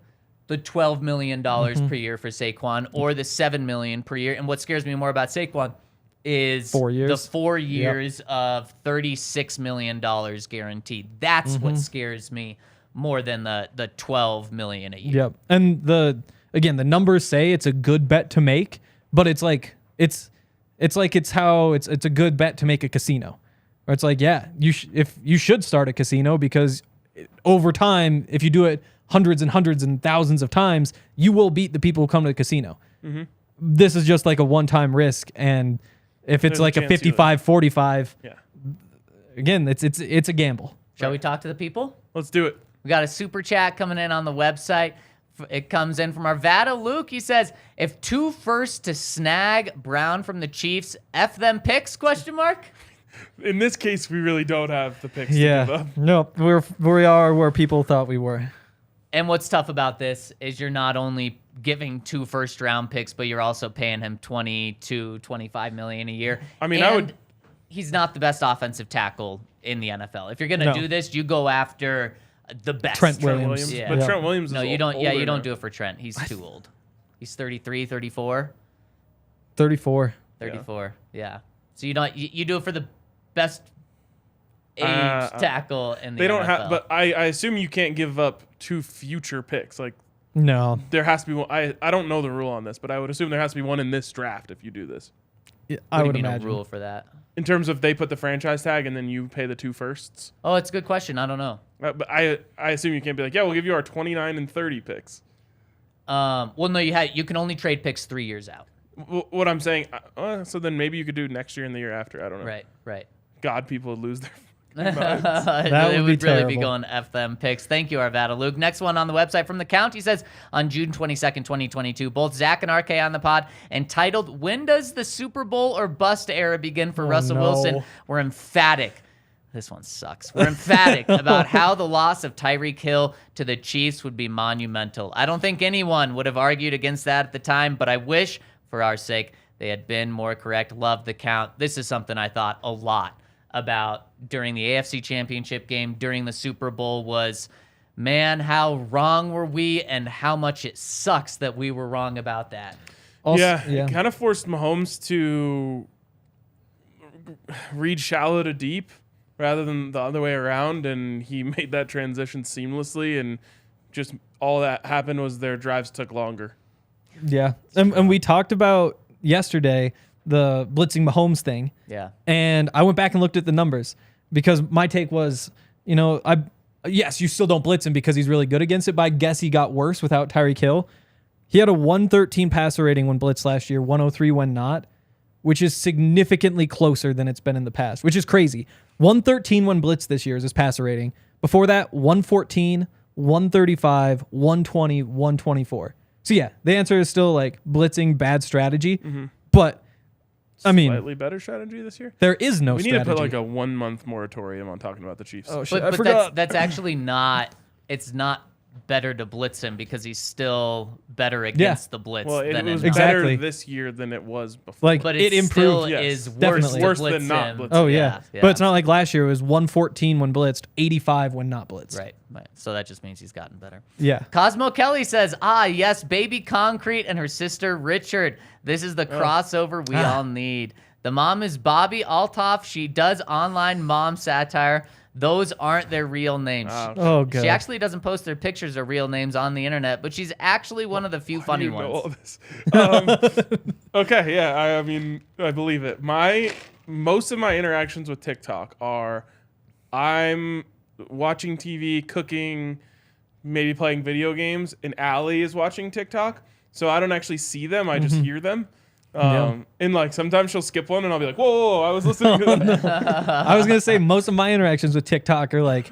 the $12 million per year for Saquon or the $7 million per year. And what scares me more about Saquon is 4 years. the 4 years of $36 million guaranteed. That's what scares me more than the $12 million a year. Yep. And the numbers say it's a good bet to make, but it's a good bet to make a casino. Or it's like, yeah, if you should start a casino because over time, if you do it hundreds and hundreds and thousands of times, you will beat the people who come to the casino. Mm-hmm. This is just like a one-time risk, and if it's like a 55-45, again, it's a gamble. Shall we talk to the people? Let's do it. We got a super chat coming in on the website. It comes in from Arvada Luke. He says, if 2 firsts to snag Brown from the Chiefs, F them picks, ? In this case, we really don't have the picks to give up. No, we are where people thought we were. And what's tough about this is you're not only giving 2 first-round picks, but you're also paying him $22-25 million a year. I mean, he's not the best offensive tackle in the NFL. If you're gonna do this, you go after the best. Trent Williams. Yeah. But Trent Williams is No, you don't. Yeah, you don't now. do it for Trent. He's too old. He's 33, 34. 34. 34. Yeah. So you don't. You do it for the best age tackle in the They don't NFL. have, but I assume you can't give up 2 future picks. Like, No. there has to be one. I don't know the rule on this, but I would assume there has to be one in this draft if you do this. I would What do you mean imagine. a rule for that? In terms of they put the franchise tag and then you pay the 2 firsts. Oh, it's a good question. I don't know. But I assume you can't be like, yeah, we'll give you our 29 and 30 picks. Well, no, you can only trade picks 3 years out. What I'm saying, so then maybe you could do next year and the year after. I don't know. Right. God, people would lose their That it would be really be terrible. going F them picks. Thank you, Arvada Luke. Next one on the website from the County says, on June 22nd, 2022, both Zach and RK on the pod, entitled, When Does the Super Bowl or Bust Era Begin for Russell Wilson? We're emphatic. This one sucks. We're emphatic about how the loss of Tyreek Hill to the Chiefs would be monumental. I don't think anyone would have argued against that at the time, but I wish, for our sake, they had been more correct. Love the count. This is something I thought a lot about during the AFC Championship game, during the Super Bowl, was, man, how wrong were we and how much it sucks that we were wrong about that. Also, It kind of forced Mahomes to read shallow to deep rather than the other way around, and he made that transition seamlessly, and just all that happened was their drives took longer. Yeah. And we talked about yesterday the blitzing Mahomes thing. Yeah. And I went back and looked at the numbers because my take was, yes, you still don't blitz him because he's really good against it, but I guess he got worse without Tyreek Hill. He had a 113 passer rating when blitzed last year, 103 when not, which is significantly closer than it's been in the past, which is crazy. 113 when blitzed this year is his passer rating. Before that, 114, 135, 120, 124. So yeah, the answer is still like blitzing, bad strategy, but I mean, Slightly better strategy this year? there is no We need strategy. to put like a 1 month moratorium on talking about the Chiefs. Oh, shit. But I forgot. that's actually not, it's not better to blitz him because he's still better against the blitz Well, it than was in Exactly. better this year than it was before. Like But it it still improved. yes. is worse, Definitely. to Worse blitz than not him. blitzing. Oh yeah. Yeah. But it's not like last year. It was 114 when blitzed, 85 when not blitzed. Right. So that just means he's gotten better. Yeah. Cosmo Kelly says, yes, baby Concrete and her sister Richard. This is the crossover we all need. The mom is Bobby Altoff. She does online mom satire. Those aren't their real names. Oh god. She actually doesn't post their pictures or real names on the internet, but she's actually one of the few funny You know ones. all this. Okay, yeah, I mean, I believe it. Most of my interactions with TikTok are I'm watching TV, cooking, maybe playing video games, and Allie is watching TikTok. So I don't actually see them, I just hear them. And like sometimes she'll skip one and I'll be like, whoa, I was listening to that. I was gonna say most of my interactions with TikTok are like,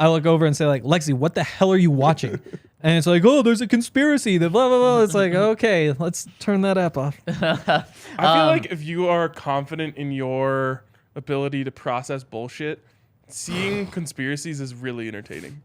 I look over and say like, Lexi, what the hell are you watching? And it's like, oh, there's a conspiracy. The blah blah blah. It's like, okay, let's turn that app off. I feel like if you are confident in your ability to process bullshit, seeing conspiracies is really entertaining.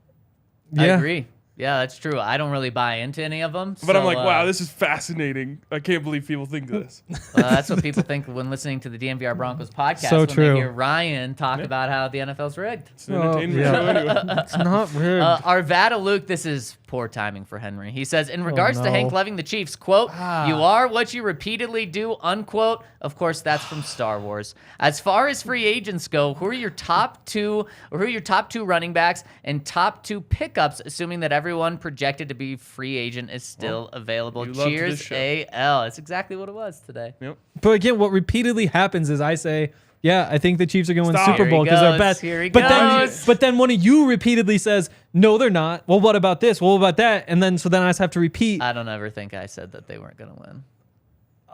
I Yeah. agree. Yeah, that's true. I don't really buy into any of them. But I'm like, wow, this is fascinating. I can't believe people think this. That's what people think when listening to the DNVR Broncos podcast. So when true. they hear Ryan talk about how the NFL's rigged. It's an entertainment show anyway. It's not rigged. Arvada Luke, this is poor timing for Henry. He says, in regards to Hank loving the Chiefs, quote, you are what you repeatedly do, unquote. Of course, that's from Star Wars. As far as free agents go, who are your top two running backs and top 2 pickups, assuming that everyone projected to be free agent is still available? Cheers, AL. That's exactly what it was today. Yep. But again, what repeatedly happens is I say, yeah, I think the Chiefs are going to win Stop. Super Bowl because they're best. Here he but goes. then one of you repeatedly says, no, they're not. Well, what about this? Well, what about that? And then I just have to repeat. I don't ever think I said that they weren't going to win.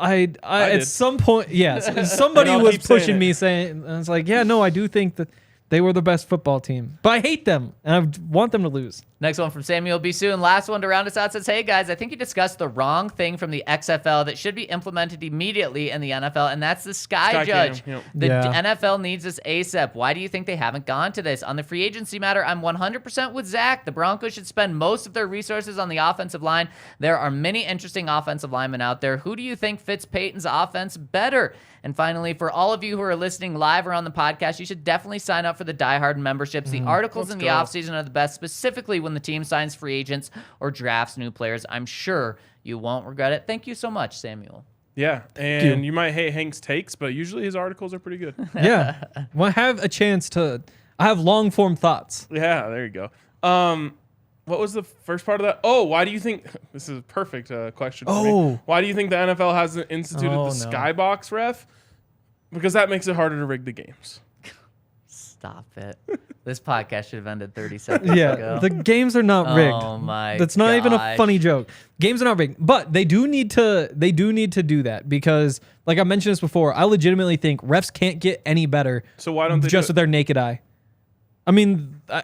I at did. some point, yes, somebody And I'll was keep saying pushing it. me saying, and it's like, yeah, no, I do think that they were the best football team, but I hate them and I want them to lose. Next one from Samuel B. Soon. Last one to round us out says, hey guys, I think you discussed the wrong thing from the XFL that should be implemented immediately in the NFL, and that's the Sky Judge. Cam, yep. The Yeah. NFL needs this ASAP. Why do you think they haven't gone to this? On the free agency matter, I'm 100% with Zach. The Broncos should spend most of their resources on the offensive line. There are many interesting offensive linemen out there. Who do you think fits Peyton's offense better? And finally, for all of you who are listening live or on the podcast, you should definitely sign up for the Die Hard memberships. The articles in the offseason are the best, specifically when the team signs free agents or drafts new players. I'm sure you won't regret it. Thank you so much, Samuel. Yeah, and you might hate Hank's takes, but usually his articles are pretty good. Yeah, well, I have a chance to. I have long form thoughts. Yeah, there you go. What was the first part of that? Oh, why do you think this is a perfect question for me? Why do you think the NFL hasn't instituted the skybox ref? Because that makes it harder to rig the games. Stop it. This podcast should have ended 30 seconds ago. The games are not rigged. Oh my That's not even a funny joke. Games are not rigged, but they do need to do that because, like I mentioned this before, I legitimately think refs can't get any better. So why don't they just with their naked eye? I mean, I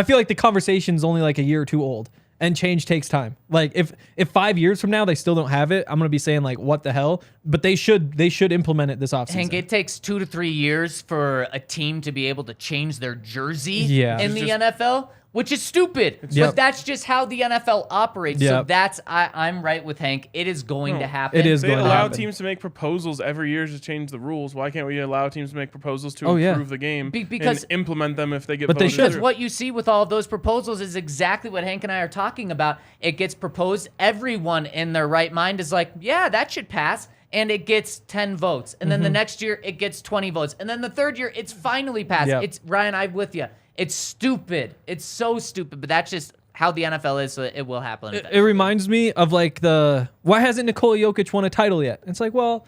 feel like the conversation's only like a year or two old, and change takes time. Like if 5 years from now they still don't have it, I'm gonna be saying like, what the hell? But they should implement it this offseason. Hank, it takes 2 to 3 years for a team to be able to change their jersey in the NFL, which is stupid. But that's just how the NFL operates. So that's I'm right with Hank. It is going to happen. It is They going to allow happen. teams to make proposals every year to change the rules. Why can't we allow teams to make proposals to improve the game because and implement them if they get But they voted should. Because through? what you see with all of those proposals is exactly what Hank and I are talking about. It gets proposed. Everyone in their right mind is like, yeah, that should pass. And it gets 10 votes. And then the next year, it gets 20 votes. And then the third year, it's finally passed. Yep. It's Ryan, I'm with you. It's stupid. It's so stupid. But that's just how the NFL is, so it will happen. It reminds me of like why hasn't Nikola Jokic won a title yet? It's like, well,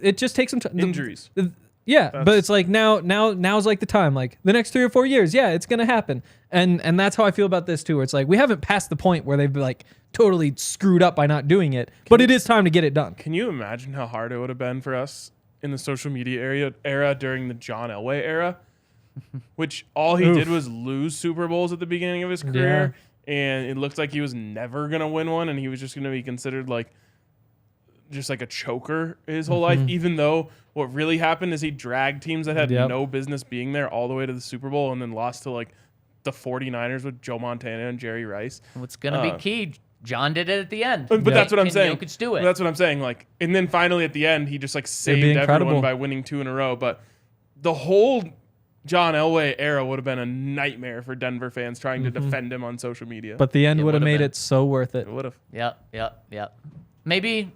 it just takes some time. Injuries. But it's like now's like the time. Like the next 3 or 4 years, yeah, it's gonna happen. And that's how I feel about this too. Where it's like we haven't passed the point where they've like totally screwed up by not doing it, but it is time to get it done. Can you imagine how hard it would have been for us in the social media era during the John Elway era? Which all he did was lose Super Bowls at the beginning of his career, and it looked like he was never gonna win one, and he was just gonna be considered like just like a choker his whole life. Even though what really happened is he dragged teams that had no business being there all the way to the Super Bowl, and then lost to like the 49ers with Joe Montana and Jerry Rice. What's going to be key? John did it at the end. But that's what I'm saying. Jokic do it. That's what I'm saying. Like, and then finally at the end, he just like saved everyone by winning 2 in a row. But the whole John Elway era would have been a nightmare for Denver fans trying to defend him on social media. But the end would have made been. it so worth it. It would have. Yep. Maybe,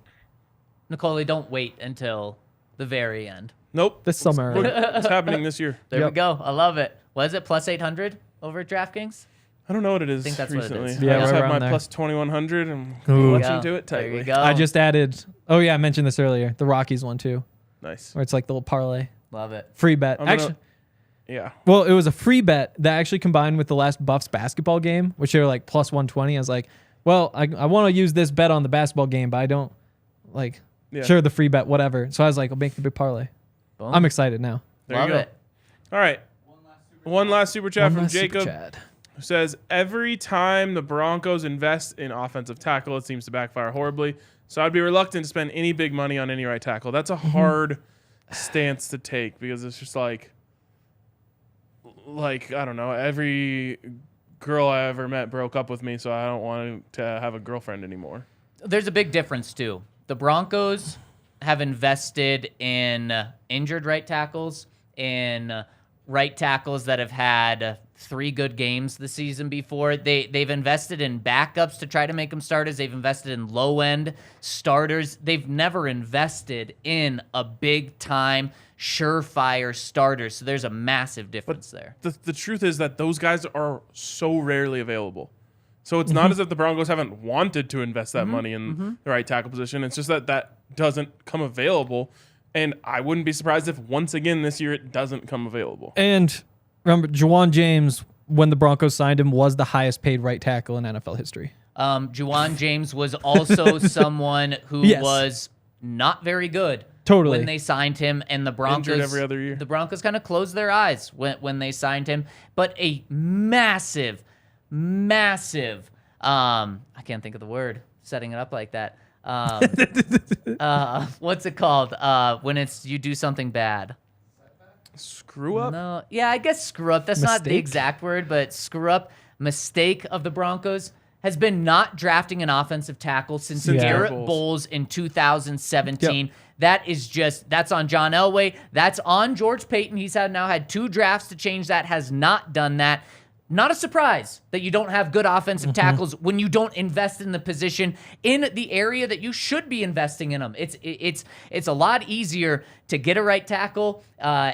Nicole, don't wait until the very end. Nope. This summer. It's happening this year. There we go. I love it. What is it, plus 800 over at DraftKings? I don't know what it is. I think that's recently. what it is. Yeah, I just right have my around there. plus 2100 and Ooh. watching to it There tightly. you go. I just added. Oh yeah, I mentioned this earlier. The Rockies one too, Nice. where it's like the little parlay, Love it. free bet. I'm gonna- Actually, Yeah. well, it was a free bet that actually combined with the last Buffs basketball game, which they were like plus 120. I was like, well, I want to use this bet on the basketball game, but I don't like. Yeah. Sure, the free bet, whatever. So I was like, I'll make the big parlay. Boom. I'm excited now. There Love you go. it. All right. One last super chat from One last super Jacob. chat. Who says every time the Broncos invest in offensive tackle, it seems to backfire horribly. So I'd be reluctant to spend any big money on any right tackle. That's a hard stance to take because it's just like I don't know, every girl I ever met broke up with me, so I don't want to have a girlfriend anymore. There's a big difference, too. The Broncos have invested in injured right tackles, in right tackles that have had 3 good games the season before. They've invested in backups to try to make them starters. They've invested in low-end starters. They've never invested in a big-time, surefire starter. So there's a massive difference there. The truth is that those guys are so rarely available. So it's not as if the Broncos haven't wanted to invest that money in the right tackle position. It's just that doesn't come available. And I wouldn't be surprised if once again this year it doesn't come available. And remember, Juwan James, when the Broncos signed him, was the highest paid right tackle in NFL history. Juwan James was also someone who was not very good. Totally. When they signed him, and the Broncos injured every other year. The Broncos kind of closed their eyes when they signed him. But a massive, I can't think of the word, setting it up like that. What's it called? When it's you do something bad. Screw up? No, yeah, I guess screw up. That's not the Mistake? exact word, but screw up. Mistake of the Broncos has been not drafting an offensive tackle since Garrett Bowles in 2017. Yep. That's on John Elway. That's on George Paton. He's now had 2 drafts to change that, has not done that. Not a surprise that you don't have good offensive tackles when you don't invest in the position in the area that you should be investing in them. It's a lot easier to get a right tackle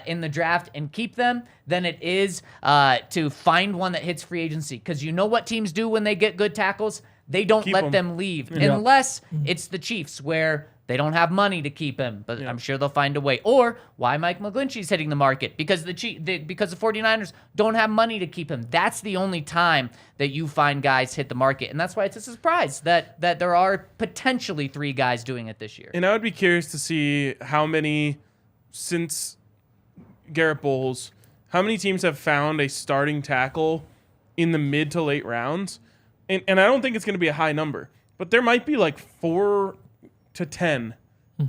in the draft and keep them than it is to find one that hits free agency. Because you know what teams do when they get good tackles? They don't let them leave. Unless it's the Chiefs, where they don't have money to keep him, but I'm sure they'll find a way. Or why Mike McGlinchey's hitting the market, because the 49ers don't have money to keep him. That's the only time that you find guys hit the market, and that's why it's a surprise that there are potentially 3 guys doing it this year. And I would be curious to see how many, since Garrett Bowles, how many teams have found a starting tackle in the mid to late rounds. And I don't think it's going to be a high number, but there might be like 4 to 10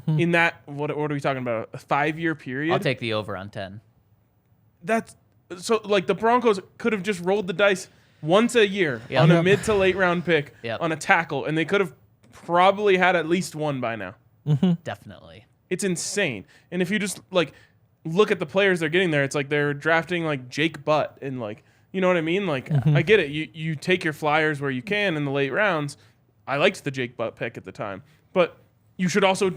in that, what are we talking about, a 5-year period? I'll take the over on 10. That's so, like, the Broncos could have just rolled the dice once a year on a mid to late round pick on a tackle, and they could have probably had at least one by now. Definitely. It's insane. And if you just like look at the players they're getting there, it's like they're drafting like Jake Butt and like, you know what I mean? Like, I get it. You take your flyers where you can in the late rounds. I liked the Jake Butt pick at the time, but you should also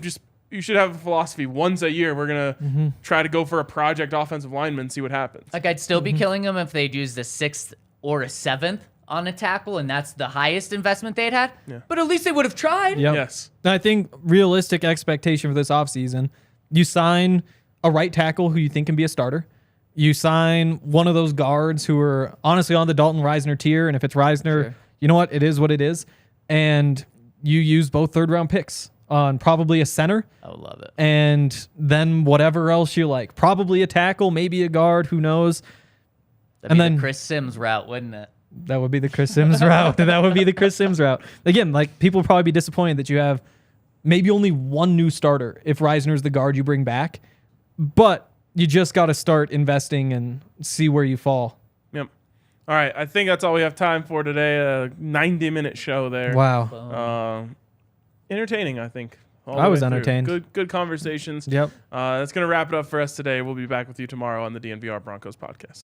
you should have a philosophy. Once a year, we're going to try to go for a project offensive lineman and see what happens. Like, I'd still be killing them if they'd used a 6th or a 7th on a tackle, and that's the highest investment they'd had. Yeah. But at least they would have tried. Yep. Yes. And I think realistic expectation for this offseason, you sign a right tackle who you think can be a starter. You sign one of those guards who are honestly on the Dalton Reisner tier, and if it's Reisner, you know what? It is what it is. And you use both 3rd-round picks on probably a center. I would love it. And then whatever else you like. Probably a tackle, maybe a guard, who knows? That'd be the Chris Sims route, wouldn't it? That would be the Chris Sims route. That would be the Chris Sims route. Again, like, people will probably be disappointed that you have maybe only one new starter if Reisner's the guard you bring back. But you just got to start investing and see where you fall. Yep. All right. I think that's all we have time for today. A 90-minute show there. Wow. Entertaining, I think. I was entertained. Good conversations. Yep. That's going to wrap it up for us today. We'll be back with you tomorrow on the DNVR Broncos podcast.